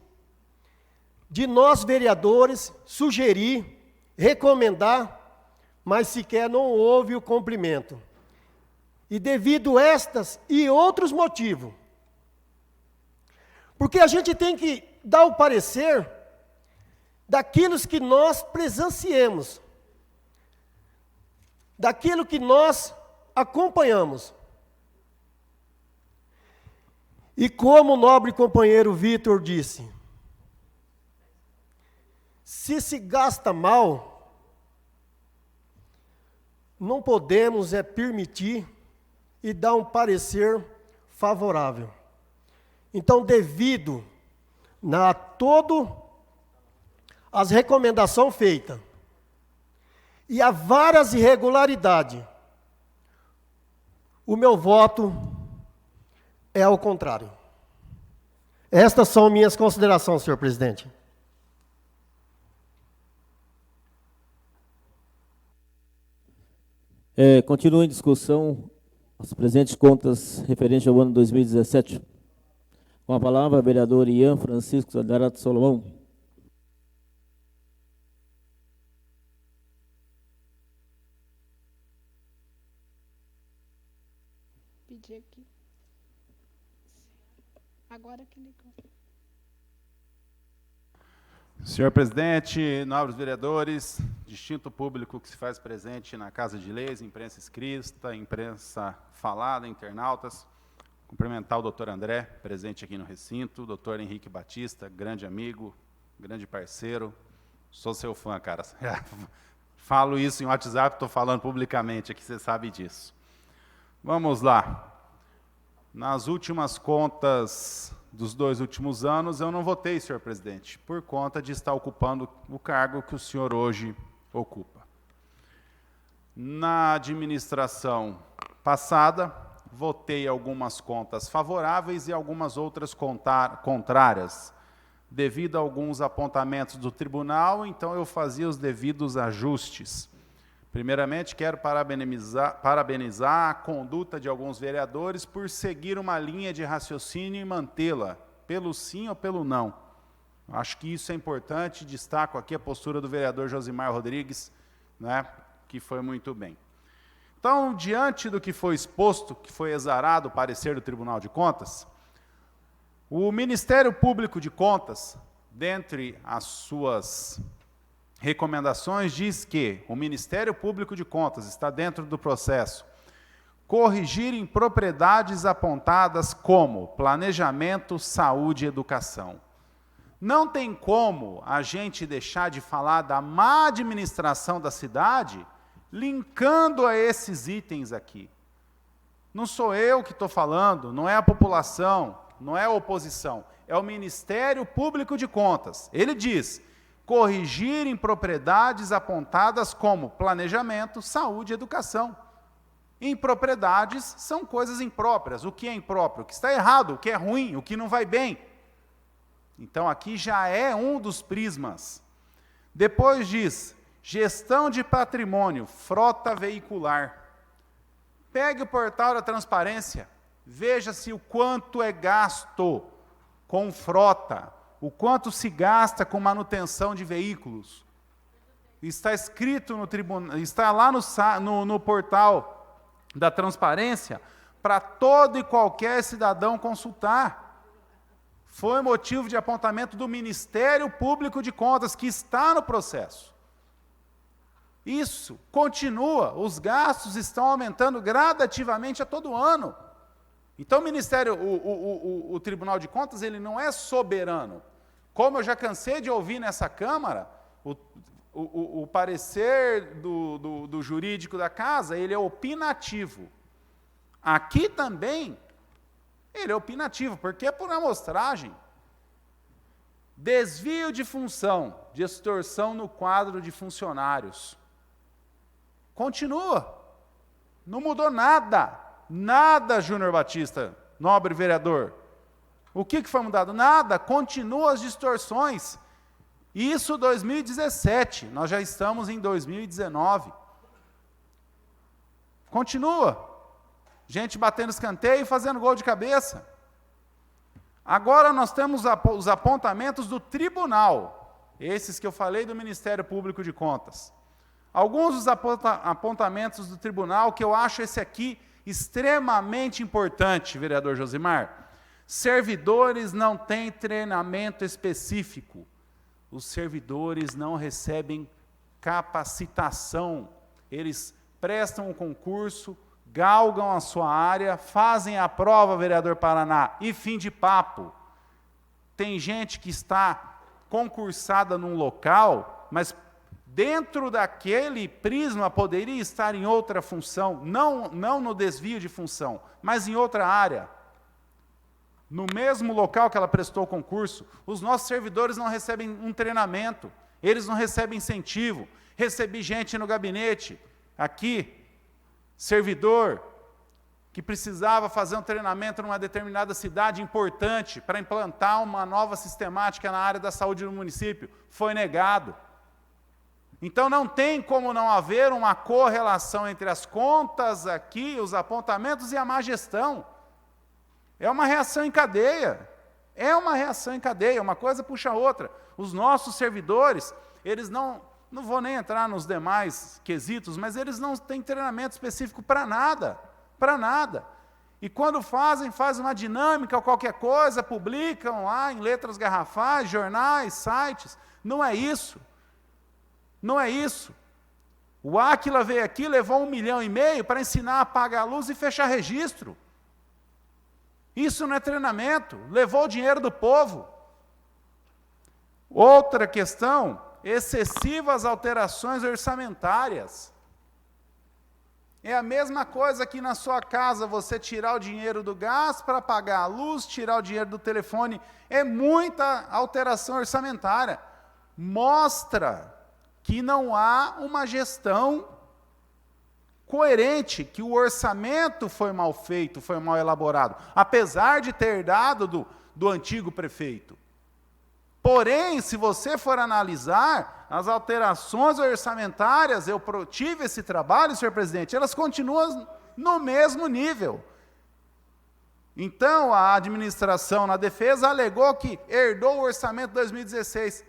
de nós vereadores sugerir, recomendar, mas sequer não houve o cumprimento. E devido a estas e outros motivos, porque a gente tem que dar o parecer daquilo que nós presenciemos, daquilo que nós acompanhamos. E como o nobre companheiro Vitor disse, se gasta mal, não podemos permitir e dar um parecer favorável. Então, devido a todas as recomendações feitas e a várias irregularidades, o meu voto é ao contrário. Estas são minhas considerações, senhor presidente. Continua em discussão as presentes contas referentes ao ano 2017. Com a palavra, vereador Ian Francisco Sadarato Solomão. Pedir aqui. Agora que ligou. Senhor presidente, nobres vereadores, distinto público que se faz presente na Casa de Leis, imprensa escrita, imprensa falada, internautas, cumprimentar o doutor André, presente aqui no recinto, doutor Henrique Batista, grande amigo, grande parceiro, sou seu fã, cara. Falo isso em WhatsApp, estou falando publicamente aqui, você sabe disso. Vamos lá. Nas últimas contas dos 2 últimos anos, eu não votei, senhor presidente, por conta de estar ocupando o cargo que o senhor hoje ocupa. Na administração passada, votei algumas contas favoráveis e algumas outras contrárias. Devido a alguns apontamentos do tribunal, então eu fazia os devidos ajustes. Primeiramente, quero parabenizar a conduta de alguns vereadores por seguir uma linha de raciocínio e mantê-la, pelo sim ou pelo não. Acho que isso é importante, destaco aqui a postura do vereador Josimar Rodrigues, né, que foi muito bem. Então, diante do que foi exposto, que foi exarado o parecer do Tribunal de Contas, o Ministério Público de Contas, dentre as suas recomendações, diz que o Ministério Público de Contas está dentro do processo corrigir impropriedades apontadas como planejamento, saúde e educação. Não tem como a gente deixar de falar da má administração da cidade linkando a esses itens aqui. Não sou eu que estou falando, não é a população, não é a oposição, é o Ministério Público de Contas. Ele diz: corrigir impropriedades apontadas como planejamento, saúde e educação. Impropriedades são coisas impróprias. O que é impróprio? O que está errado, o que é ruim, o que não vai bem. Então, aqui já é um dos prismas. Depois diz, gestão de patrimônio, frota veicular. Pegue o portal da transparência, veja-se o quanto é gasto com frota, o quanto se gasta com manutenção de veículos. Está escrito no tribunal, está lá no portal da transparência, para todo e qualquer cidadão consultar. Foi motivo de apontamento do Ministério Público de Contas, que está no processo. Isso continua, os gastos estão aumentando gradativamente a todo ano. Então, o Tribunal de Contas, ele não é soberano. Como eu já cansei de ouvir nessa Câmara, o parecer do jurídico da casa, ele é opinativo. Aqui também, ele é opinativo, porque é por amostragem. Desvio de função, de extorsão no quadro de funcionários. Continua. Não mudou nada. Nada, Júnior Batista, nobre vereador. O que foi mudado? Nada, continua as distorções. Isso 2017, nós já estamos em 2019. Continua. Gente batendo escanteio e fazendo gol de cabeça. Agora nós temos os apontamentos do tribunal, esses que eu falei do Ministério Público de Contas. Alguns dos apontamentos do tribunal que eu acho esse aqui extremamente importante, vereador Josimar. Servidores não têm treinamento específico. Os servidores não recebem capacitação. Eles prestam um concurso, galgam a sua área, fazem a prova, vereador Paraná, e fim de papo. Tem gente que está concursada num local, mas dentro daquele prisma poderia estar em outra função, não no desvio de função, mas em outra área. No mesmo local que ela prestou o concurso, os nossos servidores não recebem um treinamento, eles não recebem incentivo. Recebi gente no gabinete, aqui, servidor, que precisava fazer um treinamento numa determinada cidade importante para implantar uma nova sistemática na área da saúde no município, foi negado. Então não tem como não haver uma correlação entre as contas aqui, os apontamentos e a má gestão. É uma reação em cadeia. É uma reação em cadeia, uma coisa puxa a outra. Os nossos servidores, eles não vou nem entrar nos demais quesitos, mas eles não têm treinamento específico para nada, para nada. E quando fazem uma dinâmica ou qualquer coisa, publicam lá em letras garrafais, jornais, sites. Não é isso. Não é isso. O Áquila veio aqui, levou 1,5 milhão para ensinar a apagar a luz e fechar registro. Isso não é treinamento, levou o dinheiro do povo. Outra questão, excessivas alterações orçamentárias. É a mesma coisa que na sua casa você tirar o dinheiro do gás para pagar a luz, tirar o dinheiro do telefone. É muita alteração orçamentária. Mostra que não há uma gestão coerente, que o orçamento foi mal feito, foi mal elaborado, apesar de ter dado do antigo prefeito. Porém, se você for analisar as alterações orçamentárias, eu tive esse trabalho, senhor presidente, elas continuam no mesmo nível. Então, a administração na defesa alegou que herdou o orçamento de 2016.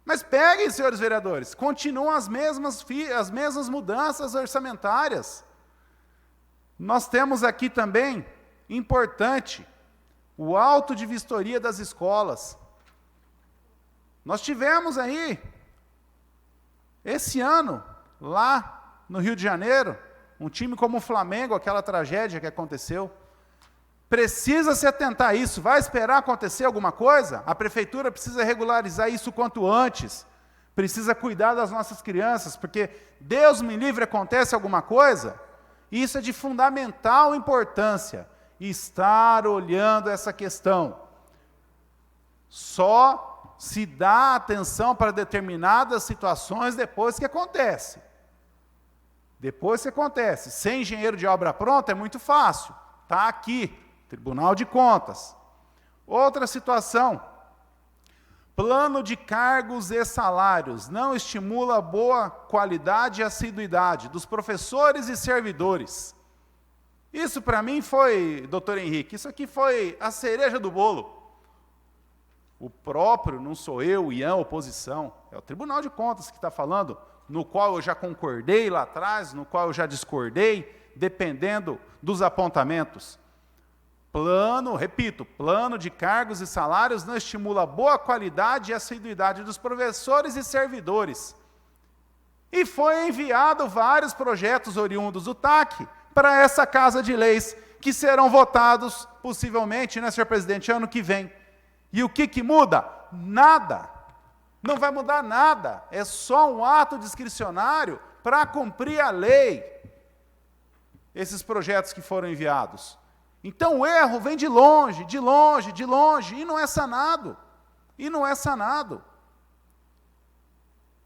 Mas peguem, senhores vereadores, continuam as mesmas mudanças orçamentárias. Nós temos aqui também, importante, o auto de vistoria das escolas. Nós tivemos aí, esse ano, lá no Rio de Janeiro, um time como o Flamengo, aquela tragédia que aconteceu. Precisa se atentar a isso. Vai esperar acontecer alguma coisa? A prefeitura precisa regularizar isso o quanto antes. Precisa cuidar das nossas crianças, porque Deus me livre, acontece alguma coisa, isso é de fundamental importância. Estar olhando essa questão. Só se dá atenção para determinadas situações depois que acontece. Depois que acontece. Sem engenheiro de obra pronta é muito fácil. Está aqui, Tribunal de Contas. Outra situação. Plano de cargos e salários não estimula boa qualidade e assiduidade dos professores e servidores. Isso para mim foi, doutor Henrique, isso aqui foi a cereja do bolo. O próprio, não sou eu, Ian, oposição, é o Tribunal de Contas que está falando, no qual eu já concordei lá atrás, no qual eu já discordei, dependendo dos apontamentos. Plano de cargos e salários não estimula boa qualidade e assiduidade dos professores e servidores. E foi enviado vários projetos oriundos do TAC para essa Casa de Leis, que serão votados, possivelmente, né, senhor presidente, ano que vem. E o que muda? Nada. Não vai mudar nada. É só um ato discricionário para cumprir a lei. Esses projetos que foram enviados. Então o erro vem de longe, de longe, de longe, e não é sanado. E não é sanado.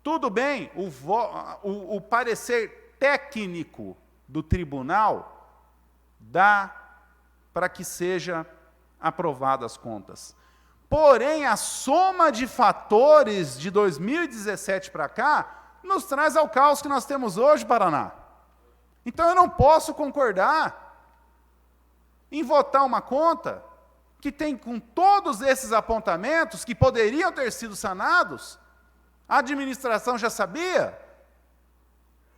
Tudo bem, o parecer técnico do tribunal dá para que seja aprovadas as contas. Porém, a soma de fatores de 2017 para cá nos traz ao caos que nós temos hoje, Paraná. Então eu não posso concordar em votar uma conta que tem com todos esses apontamentos que poderiam ter sido sanados, a administração já sabia,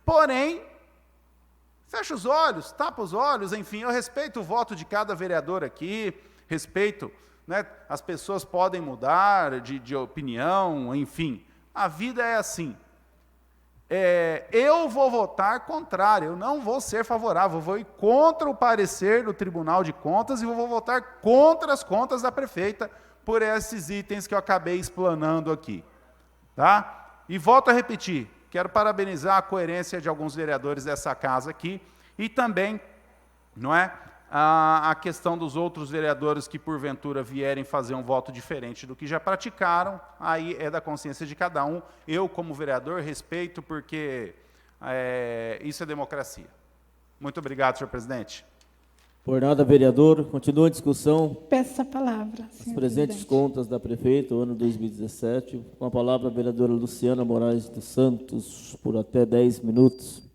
porém, fecha os olhos, tapa os olhos, enfim, eu respeito o voto de cada vereador aqui, respeito, né, as pessoas podem mudar de opinião, enfim, a vida é assim. Eu vou votar contrário, eu não vou ser favorável, eu vou ir contra o parecer do Tribunal de Contas e vou votar contra as contas da prefeita por esses itens que eu acabei explanando aqui. Tá? E volto a repetir, quero parabenizar a coerência de alguns vereadores dessa casa aqui e também, não é, a questão dos outros vereadores que porventura vierem fazer um voto diferente do que já praticaram, aí é da consciência de cada um. Eu, como vereador, respeito porque isso é democracia. Muito obrigado, senhor presidente. Por nada, vereador. Continua a discussão. Peço a palavra, As senhor presentes presidente. contas da prefeita, ano 2017. Com a palavra, a vereadora Luciana Moraes dos Santos, por até 10 minutos.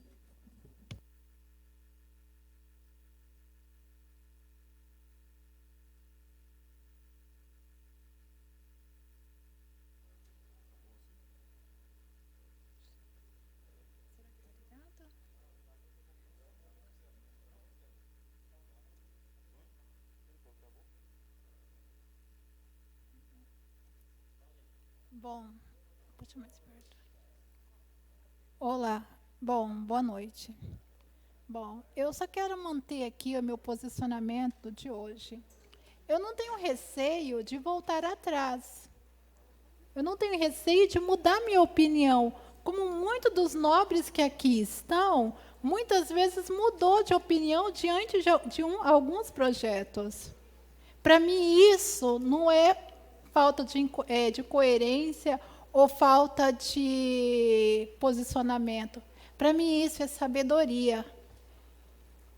Bom, puxa mais perto. Olá, boa noite. Bom, eu só quero manter aqui o meu posicionamento de hoje. Eu não tenho receio de voltar atrás. Eu não tenho receio de mudar minha opinião, como muitos dos nobres que aqui estão, muitas vezes mudou de opinião diante de alguns projetos. Para mim, isso não é falta de coerência ou falta de posicionamento. Para mim, isso é sabedoria.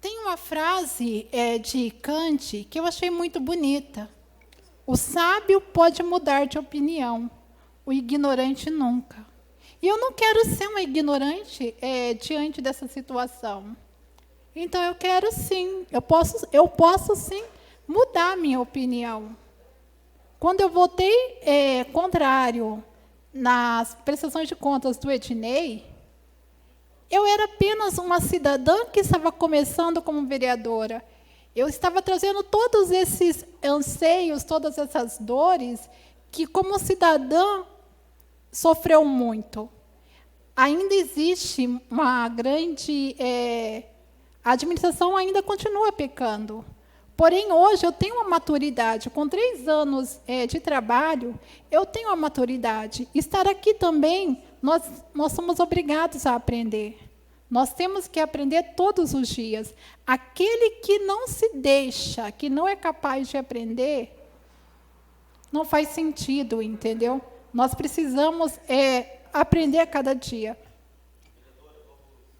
Tem uma frase de Kant que eu achei muito bonita. O sábio pode mudar de opinião, o ignorante nunca. E eu não quero ser uma ignorante diante dessa situação. Então, eu quero sim, eu posso sim mudar a minha opinião. Quando eu votei contrário nas prestações de contas do Ednei, eu era apenas uma cidadã que estava começando como vereadora. Eu estava trazendo todos esses anseios, todas essas dores, que, como cidadã, sofreu muito. Ainda existe uma grande... a administração ainda continua pecando. Porém, hoje, eu tenho uma maturidade. Com 3 anos de trabalho, eu tenho uma maturidade. Estar aqui também, nós somos obrigados a aprender. Nós temos que aprender todos os dias. Aquele que não se deixa, que não é capaz de aprender, não faz sentido, entendeu? Nós precisamos aprender a cada dia.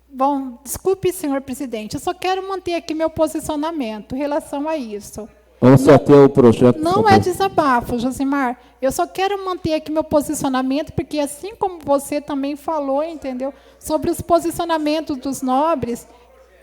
Bom, desculpe, senhor presidente, eu só quero manter aqui meu posicionamento em relação a isso. Vamos só ter o projeto. Não é desabafo, Josimar. Eu só quero manter aqui meu posicionamento, porque assim como você também falou, entendeu, sobre os posicionamentos dos nobres,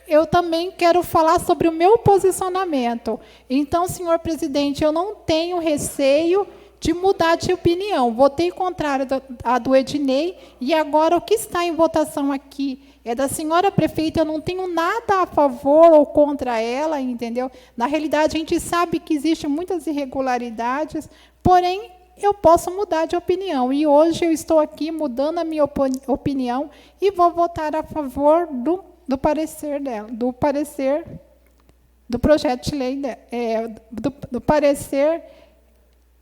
eu também quero falar sobre o meu posicionamento. Então, senhor presidente, eu não tenho receio de mudar de opinião. Votei contrário à do Ednei, e agora o que está em votação aqui é da senhora prefeita. Eu não tenho nada a favor ou contra ela, entendeu? Na realidade, a gente sabe que existem muitas irregularidades, porém, eu posso mudar de opinião. E hoje eu estou aqui mudando a minha opinião e vou votar a favor do parecer dela, do projeto de lei, do parecer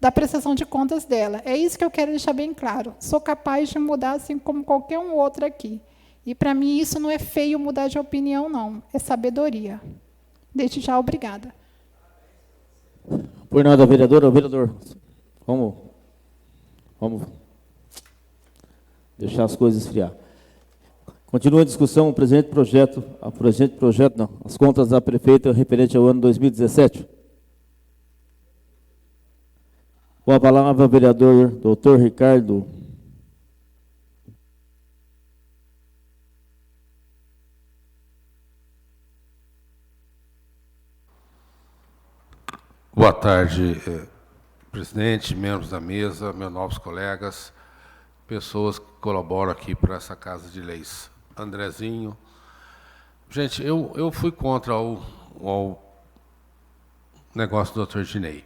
da prestação de contas dela. É isso que eu quero deixar bem claro. Sou capaz de mudar, assim como qualquer um outro aqui. E, para mim, isso não é feio mudar de opinião, não. É sabedoria. Desde já, obrigada. Por nada, vereadora. Vereador, vamos deixar as coisas esfriar. Continua a discussão, o presente projeto, as contas da prefeita referente ao ano 2017. Com a palavra, o vereador Dr. Ricardo. Boa tarde, presidente, membros da mesa, meus novos colegas, pessoas que colaboram aqui para essa Casa de Leis. Andrezinho. Gente, eu fui contra o negócio do Dr. Ednei.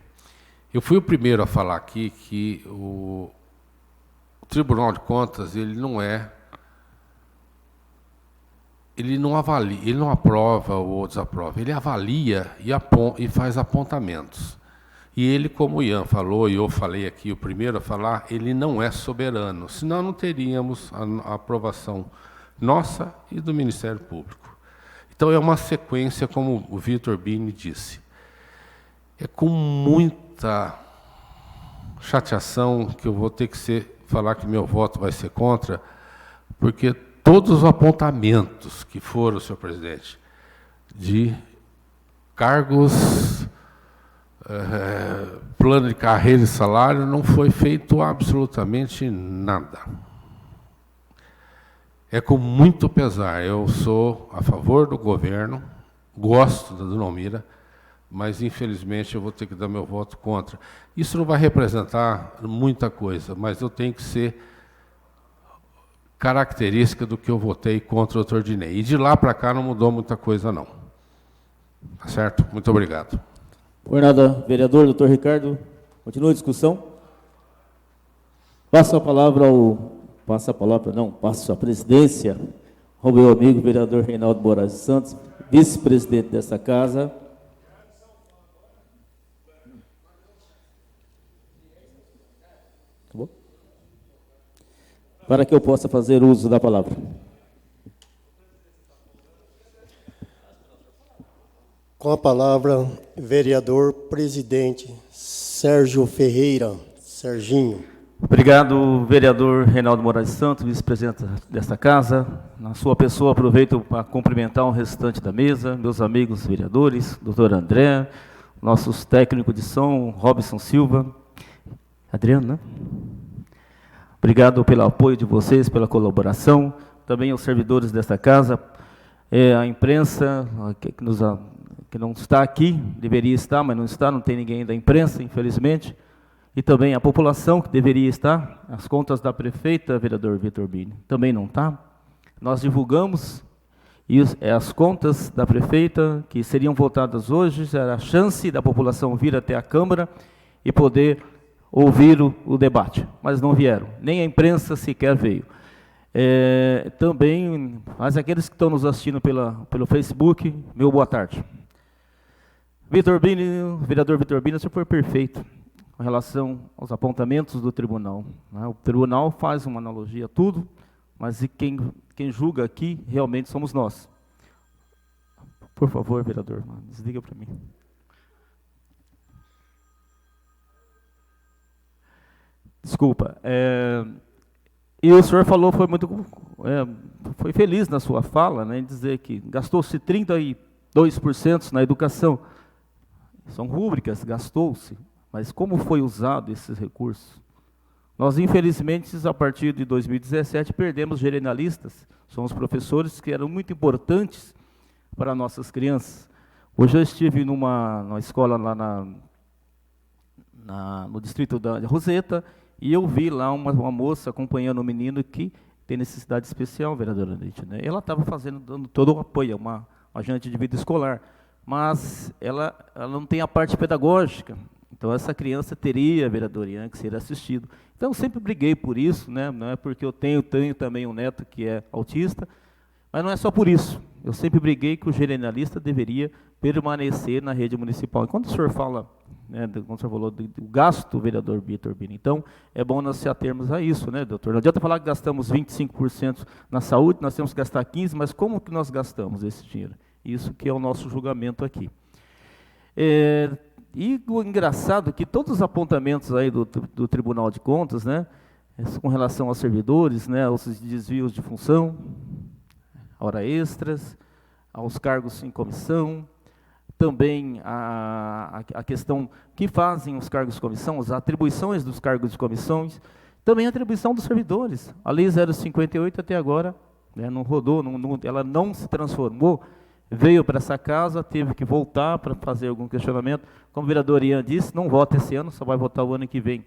Eu fui o primeiro a falar aqui que o Tribunal de Contas, ele não avalia, ele não aprova ou desaprova, ele avalia e faz apontamentos. E ele, como o Ian falou, e eu falei aqui, o primeiro a falar, ele não é soberano, senão não teríamos a aprovação nossa e do Ministério Público. Então, é uma sequência, como o Vitor Bini disse. É com muita chateação que eu vou ter que falar que meu voto vai ser contra, porque todos os apontamentos que foram, senhor presidente, de cargos, plano de carreira e salário, não foi feito absolutamente nada. É com muito pesar. Eu sou a favor do governo, gosto da dona Almira, mas, infelizmente, eu vou ter que dar meu voto contra. Isso não vai representar muita coisa, mas eu tenho que ser característica do que eu votei contra o Dr. Ednei. E de lá para cá não mudou muita coisa, não. Tá certo? Muito obrigado. Por nada, vereador, doutor Ricardo. Continua a discussão. Passo a presidência ao meu amigo vereador Reinaldo Moraes Santos, vice-presidente dessa casa. Tá bom? Para que eu possa fazer uso da palavra. Com a palavra, vereador presidente Sérgio Ferreira. Serginho. Obrigado, vereador Reinaldo Moraes Santos, vice-presidente desta casa. Na sua pessoa, aproveito para cumprimentar o restante da mesa, meus amigos vereadores, doutor André, nossos técnicos de som, Robson Silva, Adriano, né? Obrigado pelo apoio de vocês, pela colaboração, também aos servidores desta casa, a imprensa, que não está aqui, deveria estar, mas não está, não tem ninguém da imprensa, infelizmente, e também a população que deveria estar, as contas da prefeita, vereador Vitor Bini, também não está. Nós divulgamos as contas da prefeita, que seriam votadas hoje, era a chance da população vir até a Câmara e poder ouvir o debate, mas não vieram, nem a imprensa sequer veio. Também, mas aqueles que estão nos assistindo pelo Facebook, meu boa tarde. Vitor Bini, vereador Vitor Bini, você foi perfeito com relação aos apontamentos do tribunal. O tribunal faz uma analogia a tudo, mas quem julga aqui realmente somos nós. Por favor, vereador, desliga para mim. Desculpa. E o senhor falou, foi feliz na sua fala, né, em dizer que gastou-se 32% na educação. São rúbricas, gastou-se. Mas como foi usado esses recursos? Nós, infelizmente, a partir de 2017, perdemos gerenalistas. São os professores que eram muito importantes para nossas crianças. Hoje eu estive numa escola lá no distrito da Roseta, e eu vi lá uma moça acompanhando um menino que tem necessidade especial, vereadora Neide, né? Ela estava dando todo o apoio, uma agente de vida escolar, mas ela não tem a parte pedagógica. Então, essa criança teria, vereador Ian, que ser assistido. Então, eu sempre briguei por isso, né? Não é porque eu tenho também um neto que é autista, mas não é só por isso. Eu sempre briguei que o gerenalista deveria permanecer na rede municipal. E quando o senhor fala, né, quando o senhor falou do gasto, vereador Vitor Bini, então, é bom nós se atermos a isso, né, doutor? Não adianta falar que gastamos 25% na saúde, nós temos que gastar 15%, mas como que nós gastamos esse dinheiro? Isso que é o nosso julgamento aqui. E o engraçado é que todos os apontamentos aí do Tribunal de Contas, né, com relação aos servidores, né, aos desvios de função, hora extras, aos cargos em comissão, também a questão que fazem os cargos de comissão, as atribuições dos cargos de comissões, também a atribuição dos servidores. A Lei 058 até agora, né, não rodou, ela não se transformou, veio para essa casa, teve que voltar para fazer algum questionamento. Como o vereador Ian disse, não vota esse ano, só vai votar o ano que vem.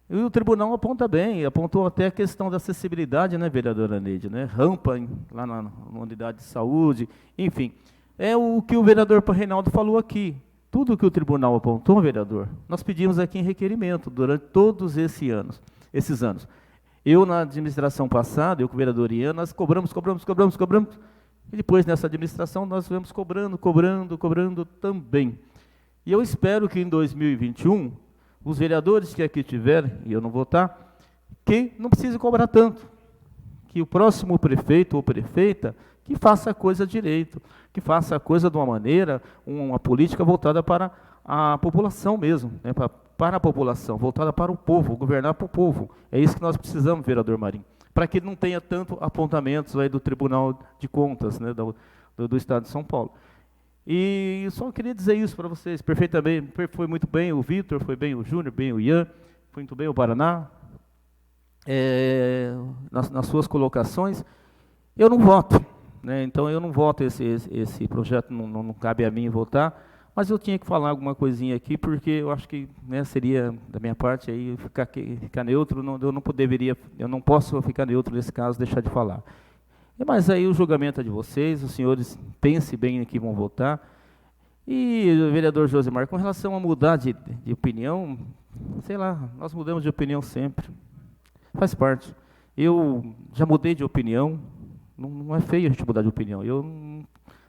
E o tribunal aponta bem, apontou até a questão da acessibilidade, né, vereadora Neide, né? Rampa lá na unidade de saúde, enfim. É o que o vereador Reinaldo falou aqui. Tudo que o tribunal apontou, vereador, nós pedimos aqui em requerimento durante todos esses anos. Eu, na administração passada, eu com o vereador Ian, nós cobramos. E depois, nessa administração, nós vamos cobrando também. E eu espero que em 2021, os vereadores que aqui tiverem, e eu não vou estar, que não precise cobrar tanto. Que o próximo prefeito ou prefeita, que faça a coisa direito, que faça a coisa de uma maneira, uma política voltada para a população mesmo, né, para a população, voltada para o povo, governar para o povo. É isso que nós precisamos, vereador Marinho, para que não tenha tanto apontamentos aí do Tribunal de Contas, né, do Estado de São Paulo. E só queria dizer isso para vocês, perfeitamente, foi muito bem o Vitor, foi bem o Júnior, bem o Ian, foi muito bem o Paraná, nas suas colocações. Eu não voto, né, então eu não voto esse projeto, não cabe a mim votar, mas eu tinha que falar alguma coisinha aqui, porque eu acho que, né, seria, da minha parte, aí ficar neutro, eu não posso ficar neutro nesse caso, deixar de falar. Mas aí o julgamento é de vocês, os senhores pensem bem em que vão votar. E o vereador Josemar, com relação a mudar de opinião, sei lá, nós mudamos de opinião sempre, faz parte. Eu já mudei de opinião, não é feio a gente mudar de opinião.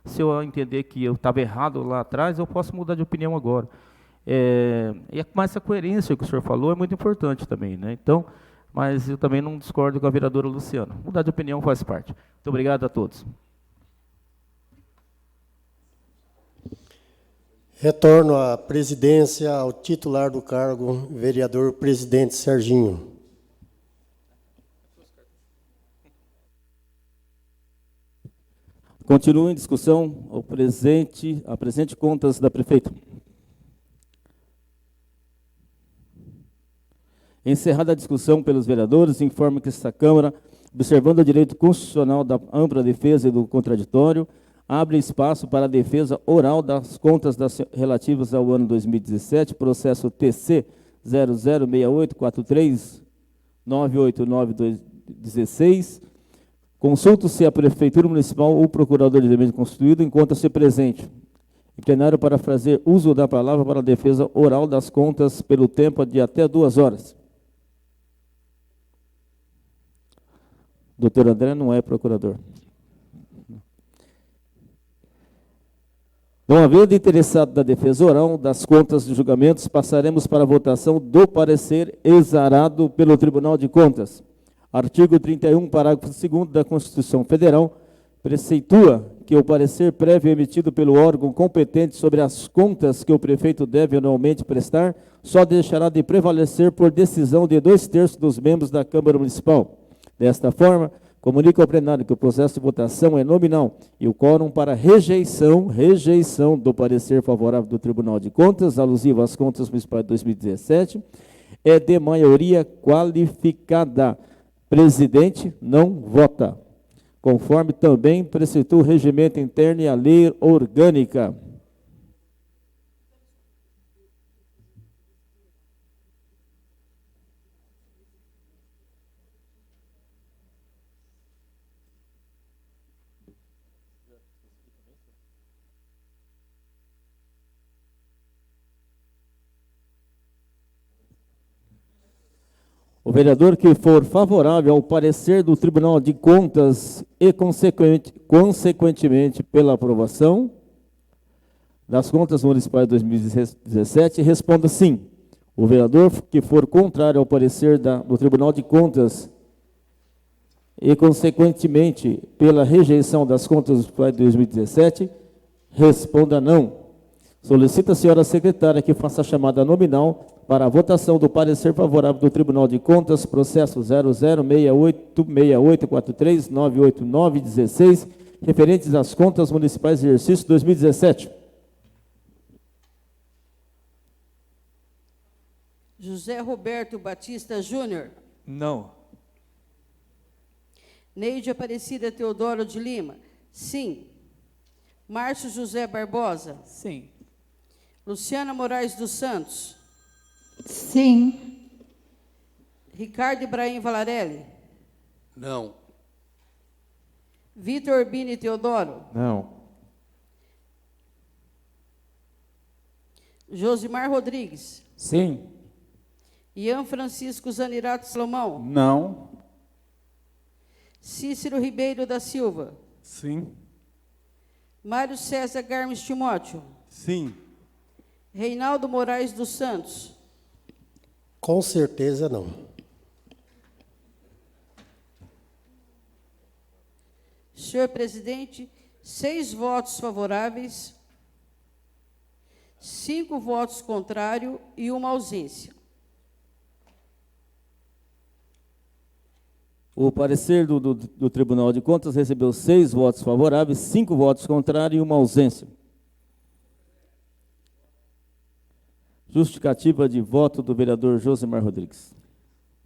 Se eu entender que eu estava errado lá atrás, eu posso mudar de opinião agora. E mais essa coerência que o senhor falou é muito importante também, né? Então, mas eu também não discordo com a vereadora Luciana. Mudar de opinião faz parte. Muito obrigado a todos. Retorno à presidência ao titular do cargo, vereador presidente Serginho. Continua em discussão a presente contas da prefeita. Encerrada a discussão pelos vereadores, informo que esta Câmara, observando o direito constitucional da ampla defesa e do contraditório, abre espaço para a defesa oral das contas relativas ao ano 2017, processo TC 006843-989-16. Consulto se a Prefeitura Municipal ou o Procurador devidamente constituído encontra-se presente em plenário para fazer uso da palavra para a defesa oral das contas pelo tempo de até 2 horas. Doutor André não é procurador. Não havendo interessado da defesa oral das contas de julgamentos, passaremos para a votação do parecer exarado pelo Tribunal de Contas. Artigo 31, parágrafo 2º da Constituição Federal, preceitua que o parecer prévio emitido pelo órgão competente sobre as contas que o prefeito deve anualmente prestar só deixará de prevalecer por decisão de 2/3 dos membros da Câmara Municipal. Desta forma, comunico ao plenário que o processo de votação é nominal e o quórum para rejeição do parecer favorável do Tribunal de Contas, alusivo às contas municipais de 2017, é de maioria qualificada. Presidente não vota, conforme também preceitua o regimento interno e a lei orgânica. O vereador que for favorável ao parecer do Tribunal de Contas e, consequentemente, pela aprovação das contas municipais de 2017, responda sim. O vereador que for contrário ao parecer do Tribunal de Contas e, consequentemente, pela rejeição das contas municipais de 2017, responda não. Solicita a senhora secretária que faça a chamada nominal para a votação do parecer favorável do Tribunal de Contas, processo 00686843-989-16, referentes às contas municipais de exercício 2017. José Roberto Batista Júnior. Não. Neide Aparecida Teodoro de Lima. Sim. Márcio José Barbosa. Sim. Luciana Moraes dos Santos. Sim. Ricardo Ibrahim Valarelli. Não. Vitor Urbini Teodoro. Não. Josimar Rodrigues. Sim. Ian Francisco Zanirato Salomão. Não. Cícero Ribeiro da Silva. Sim. Mário César Garmes Timóteo. Sim. Reinaldo Moraes dos Santos. Com certeza não. Senhor presidente, 6 votos favoráveis, 5 votos contrários e 1 ausência. O parecer do Tribunal de Contas recebeu 6 votos favoráveis, 5 votos contrários e 1 ausência. Justificativa de voto do vereador Josimar Rodrigues.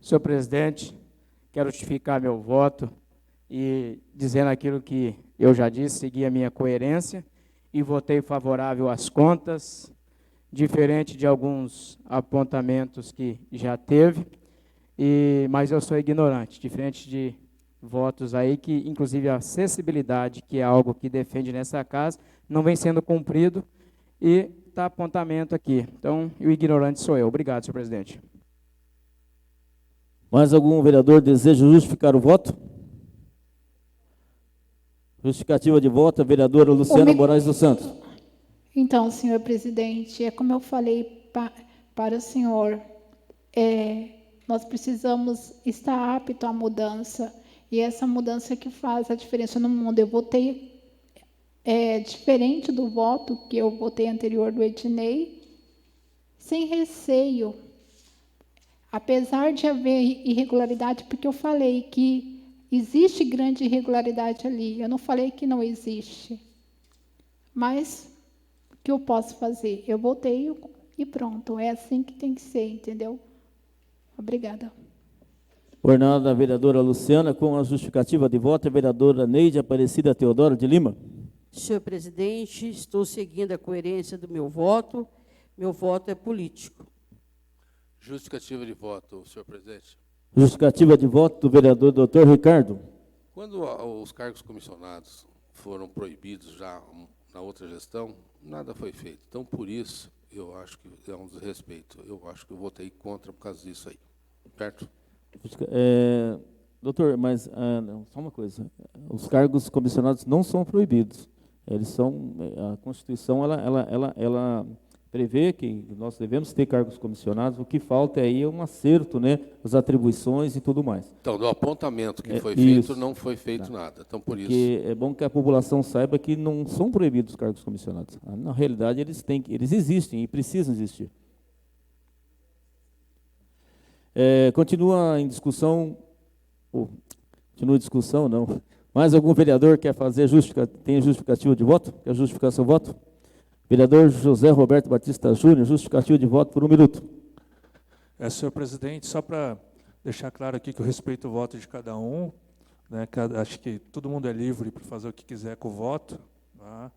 Senhor presidente, quero justificar meu voto e dizendo aquilo que eu já disse, segui a minha coerência e votei favorável às contas, diferente de alguns apontamentos que já teve, mas eu sou ignorante, diferente de votos aí que, inclusive, a acessibilidade, que é algo que defende nessa casa, não vem sendo cumprido e está apontamento aqui. Então, o ignorante sou eu. Obrigado, senhor presidente. Mais algum vereador deseja justificar o voto? Justificativa de voto, a vereadora Luciana Moraes dos Santos. Então, senhor presidente, é como eu falei para o senhor, nós precisamos estar apto à mudança, e essa mudança que faz a diferença no mundo. Eu votei diferente do voto que eu votei anterior do Ednei, sem receio, apesar de haver irregularidade, porque eu falei que existe grande irregularidade ali, eu não falei que não existe. Mas o que eu posso fazer? Eu votei e pronto, é assim que tem que ser, entendeu? Obrigada. Ordenada a vereadora Luciana, com a justificativa de voto, a vereadora Neide Aparecida Teodoro de Lima. Senhor presidente, estou seguindo a coerência do meu voto. Meu voto é político. Justificativa de voto, senhor presidente. Justificativa de voto do vereador Dr. Ricardo. Quando os cargos comissionados foram proibidos já na outra gestão, nada foi feito. Então, por isso, eu acho que é um desrespeito. Eu acho que eu votei contra por causa disso aí. Certo? Doutor, mas só uma coisa. Os cargos comissionados não são proibidos. Eles são, a Constituição ela prevê que nós devemos ter cargos comissionados. O que falta aí é um acerto, né, as atribuições e tudo mais. Então, do apontamento que foi feito, não foi feito nada. Então, por isso. É bom que a população saiba que não são proibidos os cargos comissionados. Na realidade, eles existem e precisam existir. Continua em discussão. Continua em discussão, não. Mais algum vereador quer fazer tem justificativa de voto? Quer justificar seu voto? Vereador José Roberto Batista Júnior, justificativa de voto por 1 minuto. Senhor presidente, só para deixar claro aqui que eu respeito o voto de cada um, né, acho que todo mundo é livre para fazer o que quiser com o voto. Tá?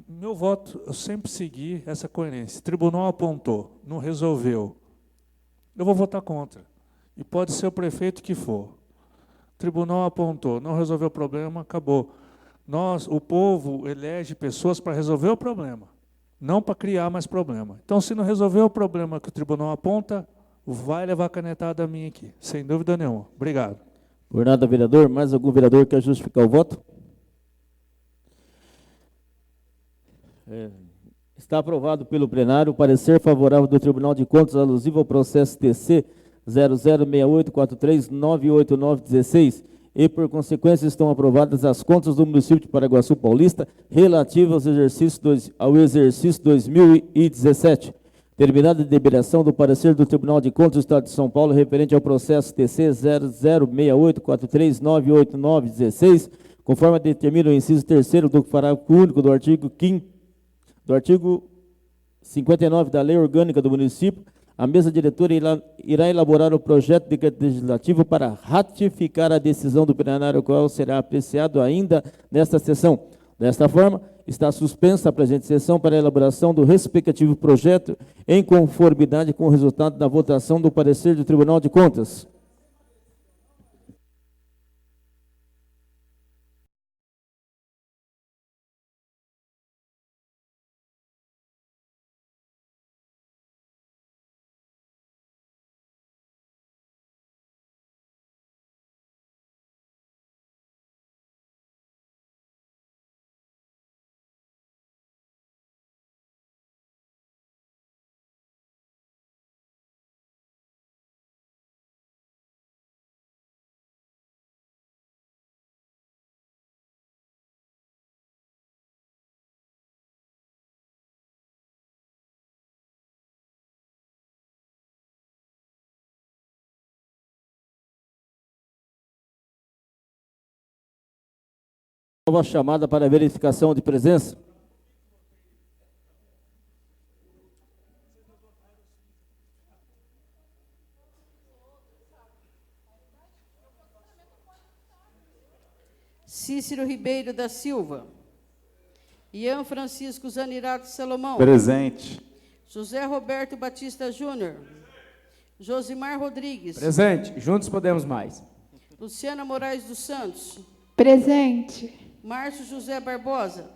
Meu voto, eu sempre segui essa coerência. O tribunal apontou, não resolveu. Eu vou votar contra. E pode ser o prefeito que for. O tribunal apontou, não resolveu o problema, acabou. O povo elege pessoas para resolver o problema, não para criar mais problema. Então, se não resolver o problema que o tribunal aponta, vai levar a canetada minha aqui, sem dúvida nenhuma. Obrigado. Por nada, vereador. Mais algum vereador quer justificar o voto? Está aprovado pelo plenário o parecer favorável do Tribunal de Contas alusivo ao processo TC 006843989916 e, por consequência, estão aprovadas as contas do município de Paraguaçu Paulista relativas ao exercício 2017. Terminada a deliberação do parecer do Tribunal de Contas do Estado de São Paulo referente ao processo TC 006843989916, conforme determina o inciso 3º do parágrafo único do artigo 59 da Lei Orgânica do Município, a mesa diretora irá elaborar o projeto de decreto legislativo para ratificar a decisão do plenário, o qual será apreciado ainda nesta sessão. Desta forma, está suspensa a presente sessão para a elaboração do respectivo projeto, em conformidade com o resultado da votação do parecer do Tribunal de Contas. Nova chamada para verificação de presença. Cícero Ribeiro da Silva. Ian Francisco Zanirato Salomão. Presente. José Roberto Batista Júnior. Josimar Rodrigues. Presente. Juntos podemos mais. Luciana Moraes dos Santos. Presente. Márcio José Barbosa.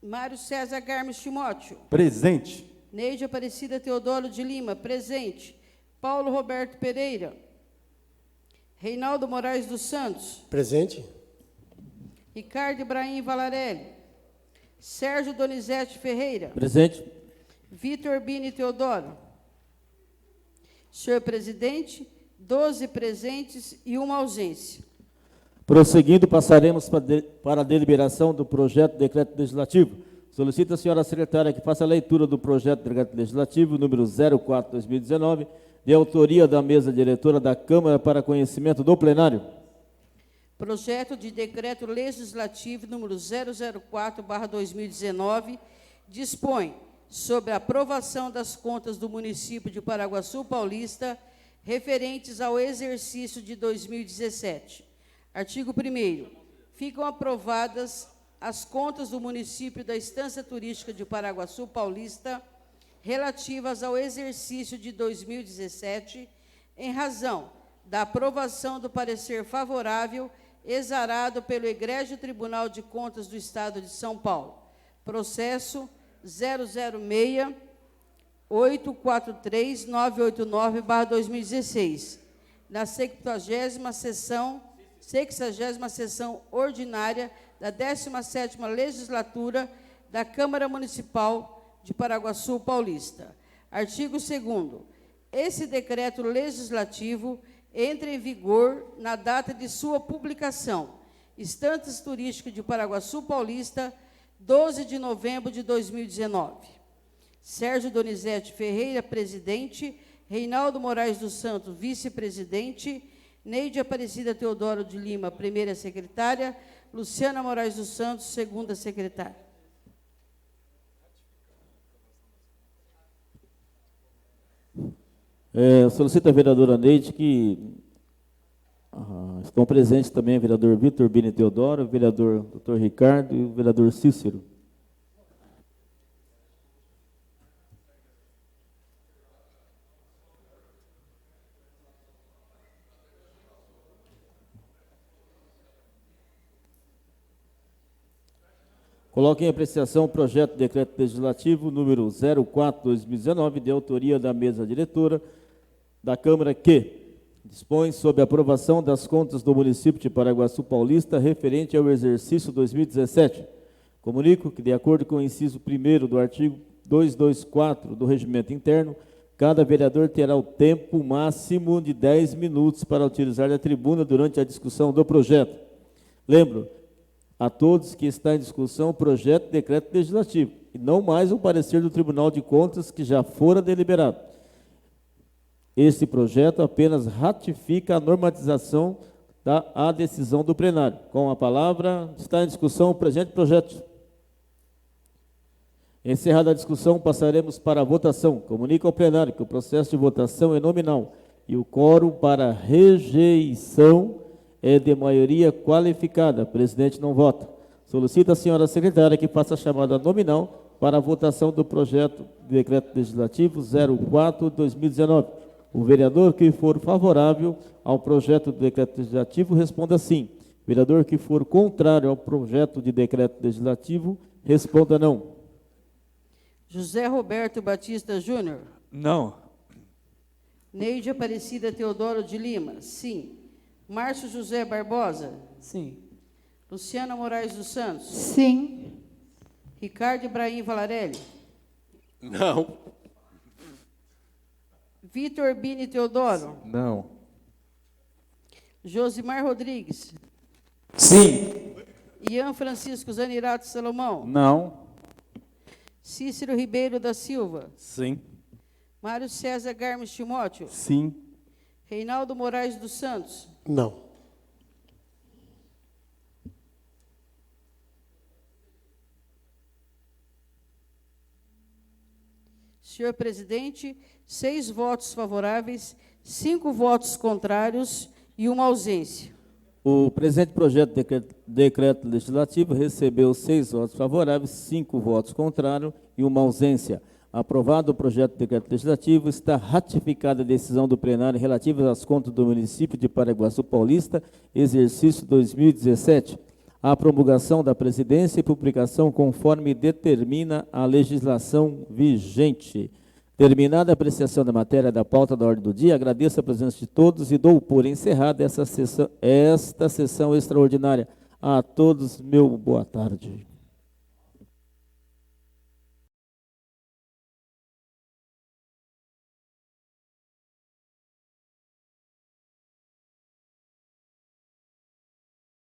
Mário César Garmes Timóteo. Presente. Neide Aparecida Teodoro de Lima. Presente. Paulo Roberto Pereira. Reinaldo Moraes dos Santos. Presente. Ricardo Ibrahim Valarelli. Sérgio Donizete Ferreira. Presente. Vitor Bini Teodoro. Senhor presidente, 12 presentes e uma ausência. Prosseguindo, passaremos para a deliberação do projeto de decreto legislativo. Solicito a senhora secretária que faça a leitura do projeto de decreto legislativo número 04/2019, de autoria da mesa diretora da Câmara para conhecimento do plenário. Projeto de decreto legislativo número 004/2019 dispõe sobre a aprovação das contas do município de Paraguaçu Paulista referentes ao exercício de 2017. Artigo 1º. Ficam aprovadas as contas do município da Estância Turística de Paraguaçu Paulista relativas ao exercício de 2017, em razão da aprovação do parecer favorável exarado pelo Egrégio Tribunal de Contas do Estado de São Paulo. Processo 006-843-989/2016, na 60ª sessão ordinária da 17ª Legislatura da Câmara Municipal de Paraguaçu Paulista. Artigo 2º. Esse decreto legislativo entra em vigor na data de sua publicação. Estância Turística de Paraguaçu Paulista, 12 de novembro de 2019. Sérgio Donizete Ferreira, presidente. Reinaldo Moraes dos Santos, vice-presidente. Neide Aparecida Teodoro de Lima, primeira secretária. Luciana Moraes dos Santos, segunda secretária. Solicito a vereadora Neide que estão presentes também o vereador Vitor Bini Teodoro, o vereador Dr. Ricardo e o vereador Cícero. Coloque em apreciação o projeto de decreto legislativo número 04/2019, de autoria da mesa diretora da Câmara, que dispõe sobre a aprovação das contas do município de Paraguaçu Paulista referente ao exercício 2017. Comunico que, de acordo com o inciso 1º do artigo 224 do Regimento Interno, cada vereador terá o tempo máximo de 10 minutos para utilizar a tribuna durante a discussão do projeto. Lembro a todos que está em discussão o projeto de decreto legislativo, e não mais o parecer do Tribunal de Contas que já fora deliberado. Este projeto apenas ratifica a normatização da decisão do plenário. Com a palavra, está em discussão o presente projeto. Encerrada a discussão, passaremos para a votação. Comunico ao plenário que o processo de votação é nominal e o quórum para rejeição é de maioria qualificada. O presidente não vota. Solicito à senhora secretária que faça a chamada nominal para a votação do projeto de decreto legislativo 04/2019. O vereador que for favorável ao projeto de decreto legislativo responda sim. O vereador que for contrário ao projeto de decreto legislativo responda não. José Roberto Batista Júnior. Não. Neide Aparecida Teodoro de Lima. Sim. Márcio José Barbosa. Sim. Luciana Moraes dos Santos. Sim. Ricardo Ibrahim Valarelli. Não. Vitor Bini Teodoro. Não. Josimar Rodrigues. Sim. Ian Francisco Zanirato Salomão. Não. Cícero Ribeiro da Silva. Sim. Mário César Garmes Timóteo. Sim. Reinaldo Moraes dos Santos. Não. Senhor presidente, 6 votos favoráveis, 5 votos contrários e 1 ausência. O presente projeto de decreto legislativo recebeu 6 votos favoráveis, 5 votos contrários e 1 ausência. Aprovado o projeto de decreto legislativo, está ratificada a decisão do plenário relativa às contas do município de Paraguaçu Paulista, exercício 2017. A promulgação da presidência e publicação conforme determina a legislação vigente. Terminada a apreciação da matéria da pauta da ordem do dia, agradeço a presença de todos e dou por encerrada esta sessão extraordinária. A todos, meu boa tarde.